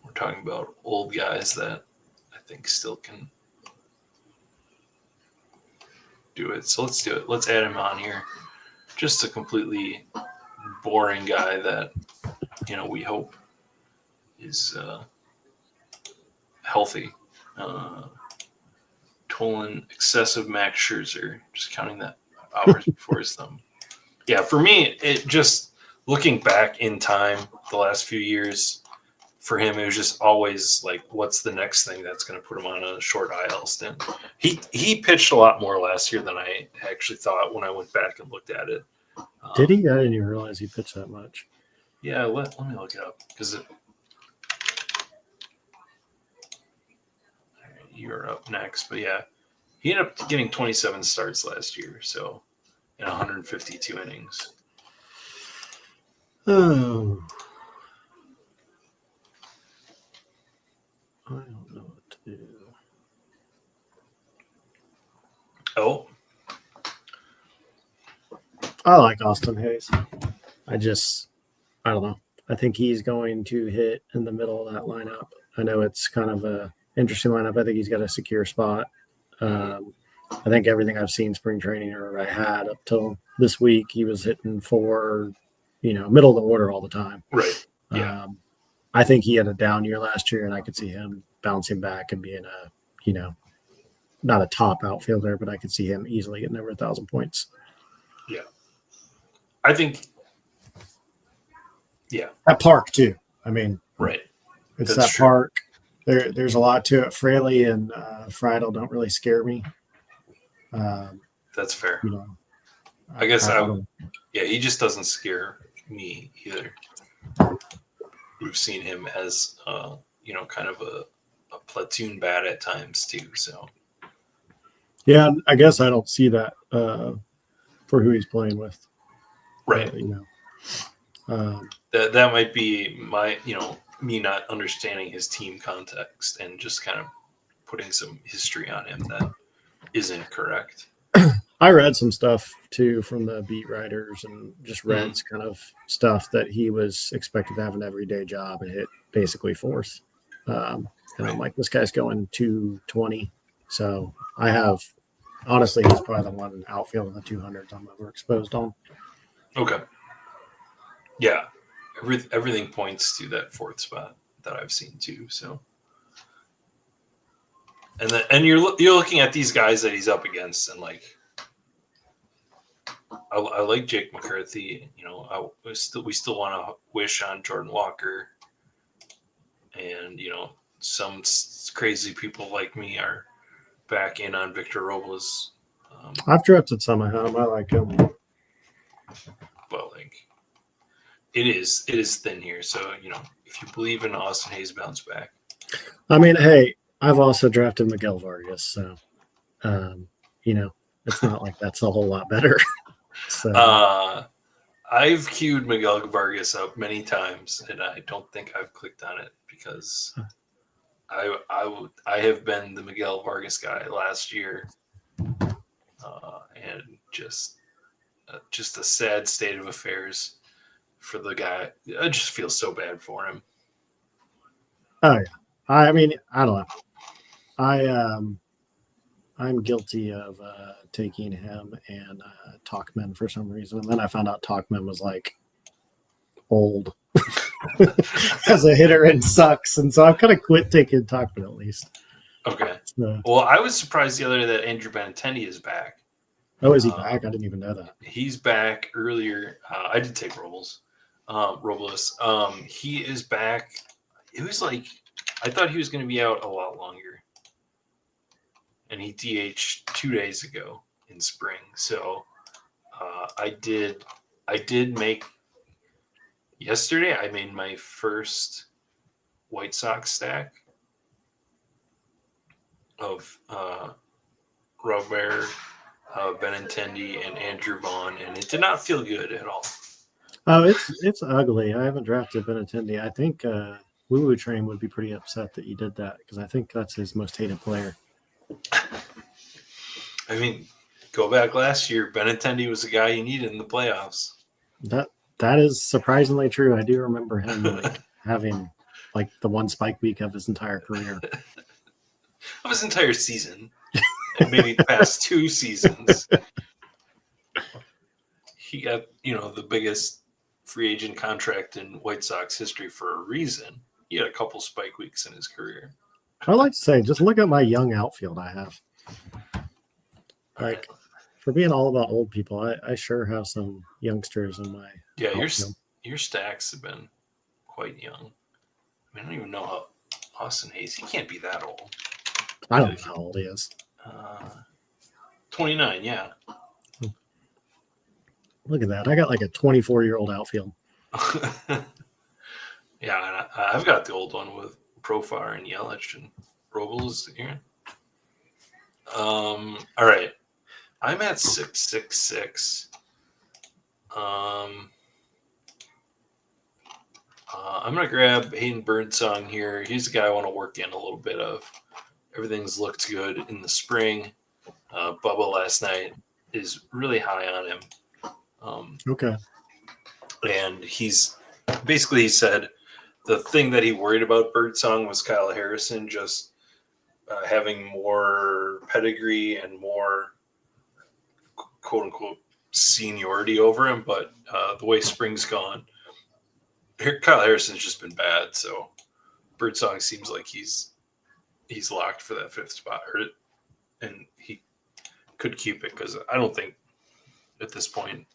We're talking about old guys that I think still can do it. So let's do it. Let's add him on here. Just a completely boring guy that, we hope is healthy. Tolan excessive Max Scherzer, just counting that hours before his thumb. Yeah, for me, it just looking back in time the last few years, for him, it was just always like, what's the next thing that's going to put him on a short IL stint? He pitched a lot more last year than I actually thought when I went back and looked at it. Did he? I didn't even realize he pitched that much. Yeah, let me look it up because you're up next. But yeah, he ended up getting 27 starts last year, so in 152 innings. Oh. I don't know what to do. Oh. I like Austin Hayes. I don't know. I think he's going to hit in the middle of that lineup. I know it's kind of a interesting lineup. I think he's got a secure spot. I think everything I've seen spring training or I had up till this week, he was hitting for, middle of the order all the time. Right. Yeah. I think he had a down year last year, and I could see him bouncing back and being not a top outfielder, but I could see him easily getting over 1,000 points. Yeah. I think, yeah. That park, too. I mean, right. It's That's that true. Park. There's a lot to it. Fraley and Friedel don't really scare me. That's fair. I guess he just doesn't scare me either. We've seen him as, kind of a platoon bat at times too. So, yeah, I guess I don't see that for who he's playing with. Right. That might be my, me not understanding his team context and just kind of putting some history on him that isn't correct. I read some stuff too from the beat writers and just read kind of stuff that he was expected to have an everyday job and hit basically fourth. And I'm like, this guy's going 220. So honestly, he's probably the one outfield in the 200s I'm overexposed on. Okay. Yeah. Everything points to that fourth spot that I've seen too. So, and you're looking at these guys that he's up against, and like, I like Jake McCarthy. We still want to wish on Jordan Walker, and some crazy people like me are back in on Victor Robles. I've drafted some of him. I like him, but like, it is thin here. So if you believe in Austin Hayes bounce back, I mean, hey, I've also drafted Miguel Vargas, so it's not like that's a whole lot better. So I've queued Miguel Vargas up many times, and I don't think I've clicked on it because I have been the Miguel Vargas guy last year, and just a sad state of affairs for the guy. I just feel so bad for him. Oh yeah. I mean, I don't know. I'm guilty of taking him and Talkman for some reason, and then I found out Talkman was like old as a hitter and sucks, and so I've kind of quit taking Talkman at least. Okay. So, Well, I was surprised the other day that Andrew Benintendi is back. oh, is he back? I didn't even know that. He's back earlier. I did take Robles. He is back. It was like I thought he was going to be out a lot longer, and he DH'd 2 days ago in spring. So I did make yesterday. I made my first White Sox stack of Robert, Benintendi, and Andrew Vaughn, and it did not feel good at all. Oh, it's ugly. I haven't drafted Benintendi. I think Woo Woo Train would be pretty upset that you did that because I think that's his most hated player. I mean, go back last year, Benintendi was the guy you needed in the playoffs. That is surprisingly true. I do remember him like having like the one spike week of his entire career. Of his entire season, and maybe the past 2 seasons. He got, the biggest free agent contract in White Sox history for a reason. He had a couple spike weeks in his career. I like to say, just look at my young outfield I have. Like, for being all about old people, I sure have some youngsters in my outfield. Your stacks have been quite young. I don't even know how Austin Hayes, he can't be that old. I don't know how old he is. 29, yeah. Look at that. I got like a 24-year-old outfield. Yeah, and I've got the old one with Profar and Yelich and Robles here. All right. I'm at 666. I'm going to grab Hayden Birdsong here. He's the guy I want to work in a little bit of. Everything's looked good in the spring. Bubba last night is really high on him. Okay. And he said the thing that he worried about Birdsong was Kyle Harrison just having more pedigree and more quote unquote seniority over him. But the way spring's gone, Kyle Harrison's just been bad. So Birdsong seems like he's locked for that 5th spot, and he could keep it because I don't think at this point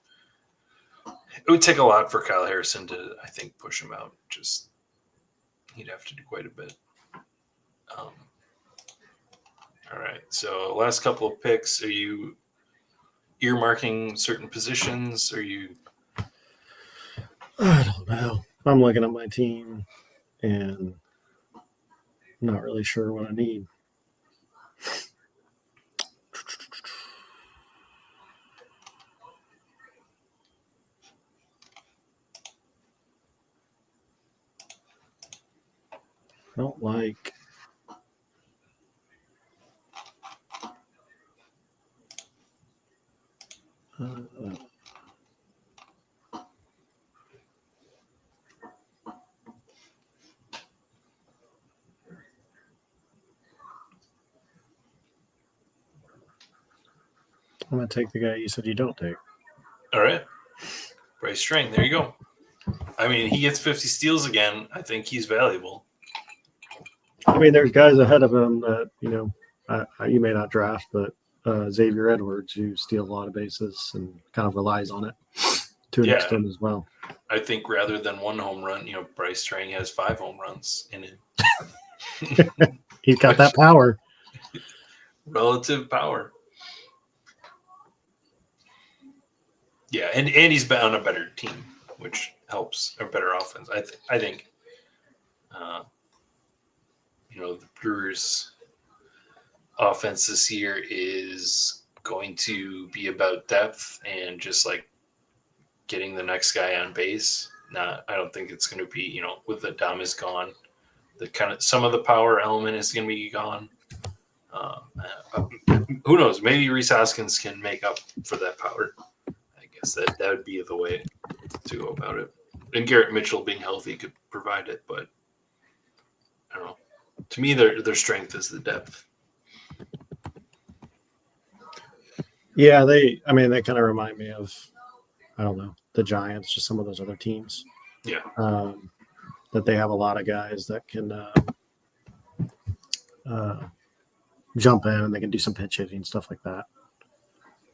it would take a lot for Kyle Harrison to, I think, push him out. Just he'd have to do quite a bit. All right. So last couple of picks. Are you earmarking certain positions? Are you? I don't know. I'm looking at my team and I'm not really sure what I need. I don't like. I'm going to take the guy you said you don't take. All right. Bryce Strang. There you go. I mean, he gets 50 steals again. I think he's valuable. I mean, there's guys ahead of him that, you may not draft, but Xavier Edwards, who steals a lot of bases and kind of relies on it to an extent as well. I think rather than 1 home run, Bryce Strang has 5 home runs in it. He's got that power. Relative power. Yeah, and he's been on a better team, which helps, a better offense. I think, the Brewers' offense this year is going to be about depth and just like getting the next guy on base. I don't think it's going to be, with Adames gone, the kind of some of the power element is going to be gone. Who knows? Maybe Rhys Hoskins can make up for that power. I guess that would be the way to go about it. And Garrett Mitchell being healthy could provide it, but I don't know. To me, their strength is the depth. Yeah, they kind of remind me of, I don't know, the Giants, just some of those other teams. Yeah. That they have a lot of guys that can jump in and they can do some pitch hitting, stuff like that.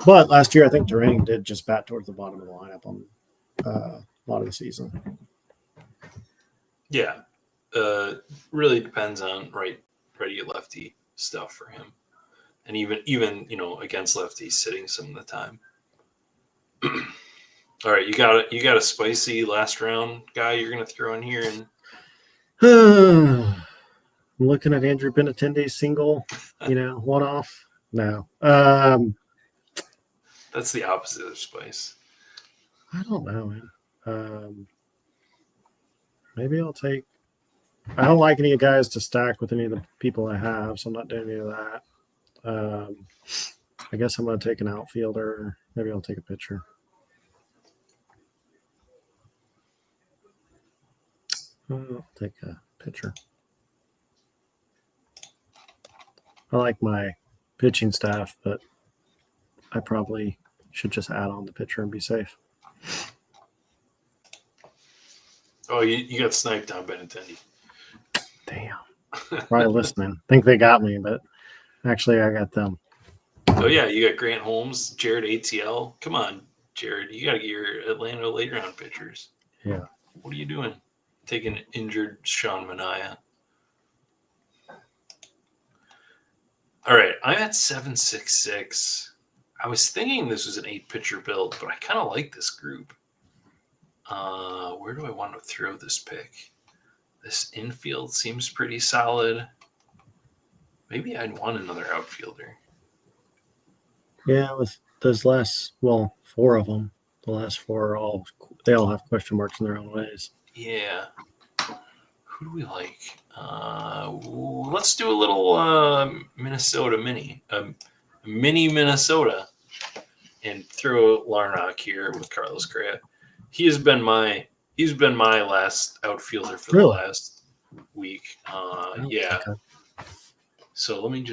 But last year, I think Durang did just bat towards the bottom of the lineup on a lot of the season. Yeah. Really depends on righty lefty stuff for him. And even against lefties, sitting some of the time. All right, you got a spicy last round guy you're gonna throw in here, and I'm looking at Andrew Benintendi's single, one off. No, that's the opposite of spice. I don't know, man. Maybe I'll take. I don't like any guys to stack with any of the people I have, so I'm not doing any of that. I guess I'm going to take an outfielder. Maybe I'll take a pitcher. I'll take a pitcher. I like my pitching staff, but I probably should just add on the pitcher and be safe. Oh, you got sniped on Benintendi. Damn. Probably listening. Think they got me, but actually I got them. Oh, yeah, you got Grant Holmes, Jared ATL. Come on, Jared. You got to get your Atlanta late round pitchers. Yeah. What are you doing? Taking injured Sean Manaea. All right, I'm at 766. I was thinking this was an 8-pitcher build, but I kind of like this group. Where do I want to throw this pick? This infield seems pretty solid. Maybe I'd want another outfielder. Yeah, with those last, 4 of them, the last 4 they all have question marks in their own ways. Yeah. Who do we like? Let's do a little Minnesota mini. Mini Minnesota. And throw Larnach here with Carlos Correa. He's been my last outfielder for the last week. Yeah. Okay. So let me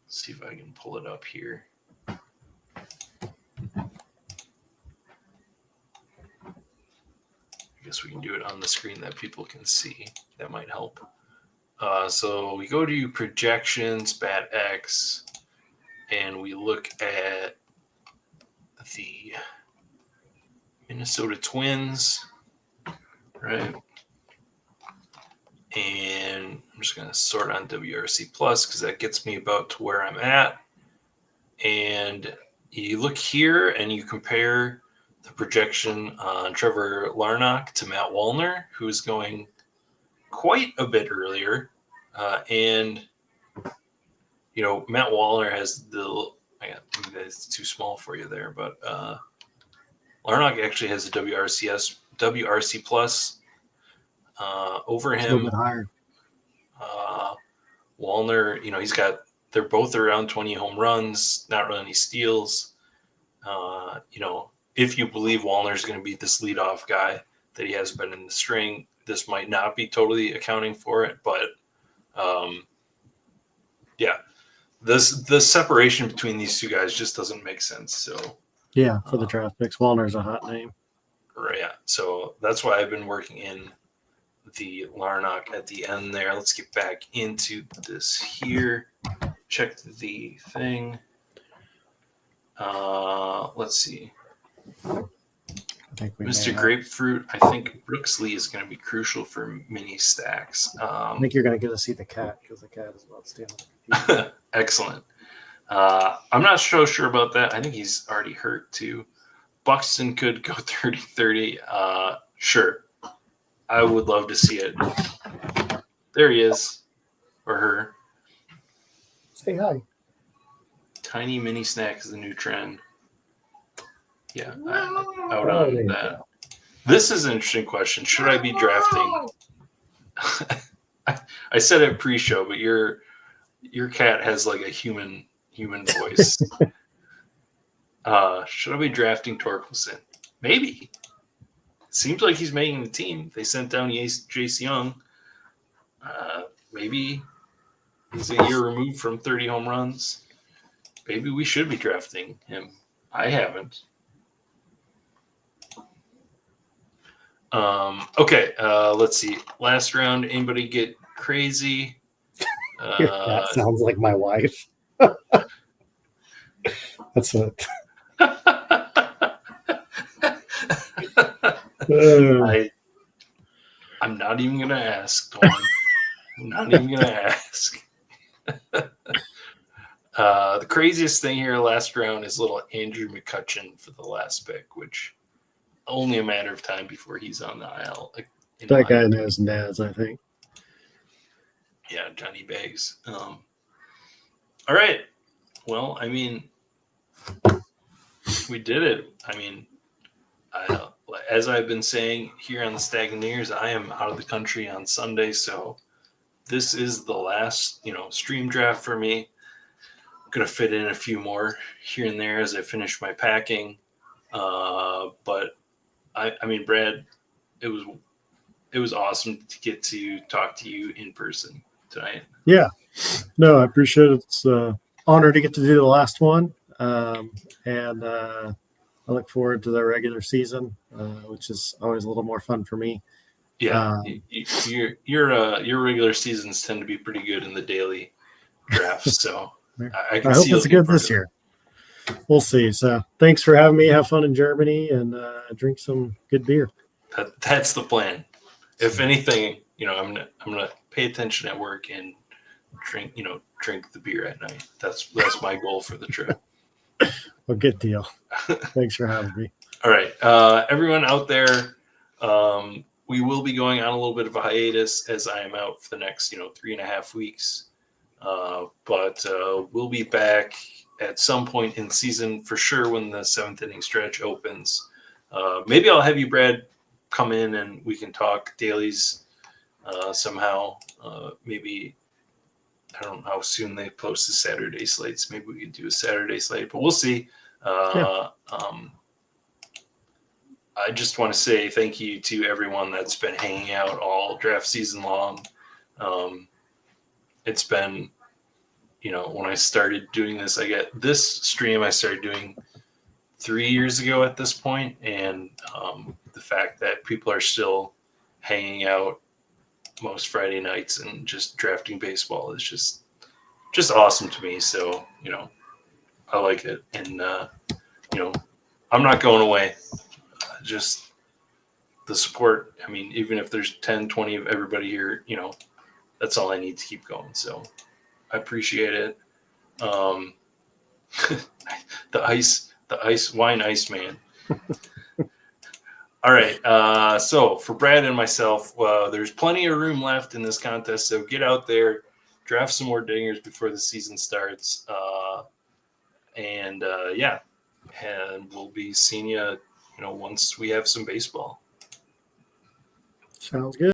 see if I can pull it up here. I guess we can do it on the screen that people can see. That might help. So we go to projections, Bat X, and we look at the Minnesota Twins, right? And I'm just going to sort on WRC Plus because that gets me about to where I'm at. And you look here and you compare the projection on Trevor Larnach to Matt Wallner, who's going quite a bit earlier. And, Matt Wallner has maybe that's too small for you there, but Larnach actually has a WRC Plus over him. A little bit higher. Wallner, they're both around 20 home runs, not really any steals. If you believe Wallner's going to be this leadoff guy that he has been in the string, this might not be totally accounting for it, but the separation between these two guys just doesn't make sense. So yeah, for the draft picks, Wallner's a hot name. Right. Yeah. So that's why I've been working in the Larnach at the end there. Let's get back into this here. Check the thing. Let's see. Mr. Grapefruit, I think Brooksley is going to be crucial for mini stacks. I think you're going to get to see the cat because the cat is about stealing. Excellent. I'm not so sure about that. I think he's already hurt too. Buxton could go 30-30. Sure. I would love to see it. There he is. Or her. Say hi. Tiny mini snack is the new trend. Yeah, out on that. This is an interesting question. Should I be drafting? I said it pre-show, but your cat has like a human voice. Should I be drafting Torkelson? Maybe. Seems like he's making the team. They sent down Jace Young. Maybe he's a year removed from 30 home runs. Maybe we should be drafting him. I haven't. Okay, let's see. Last round, anybody get crazy? That sounds like my wife. That's it. I'm not even going to ask, Dawn. I'm not even going to ask. The craziest thing here last round is little Andrew McCutcheon for the last pick, which only a matter of time before he's on the aisle. That guy knows Naz, I think. Yeah, Johnny Bags. All right. Well, I mean, we did it. I mean, as I've been saying here on the Stagneers, I am out of the country on Sunday, so this is the last, stream draft for me. I'm gonna fit in a few more here and there as I finish my packing. But I mean, Brad, it was awesome to get to talk to you in person tonight. Yeah, no, I appreciate it. It's an honor to get to do the last one, and I look forward to the regular season, which is always a little more fun for me. Yeah, your regular seasons tend to be pretty good in the daily drafts, so I can hope see it's good this year. We'll see. So thanks for having me. Have fun in Germany and drink some good beer. That's the plan. If anything, I'm gonna pay attention at work and drink the beer at night. That's my goal for the trip. Well, good deal. Thanks for having me. All right, everyone out there, we will be going on a little bit of a hiatus as I am out for the next 3.5 weeks, but we'll be back at some point in season for sure when the 7th inning stretch opens. Maybe I'll have you, Brad, come in and we can talk dailies somehow. Maybe I don't know how soon they post the Saturday slates. Maybe we could do a Saturday slate, but we'll see. I just want to say thank you to everyone that's been hanging out all draft season long. It's been, when I started doing this, this stream I started doing 3 years ago at this point, and the fact that people are still hanging out most Friday nights and just drafting baseball is just awesome to me. So, I like it. And, I'm not going away. Just the support. I mean, even if there's 10, 20 of everybody here, that's all I need to keep going. So I appreciate it. The wine ice man. All right. So for Brad and myself, there's plenty of room left in this contest. So get out there, draft some more dingers before the season starts. And we'll be seeing you, once we have some baseball. Sounds good.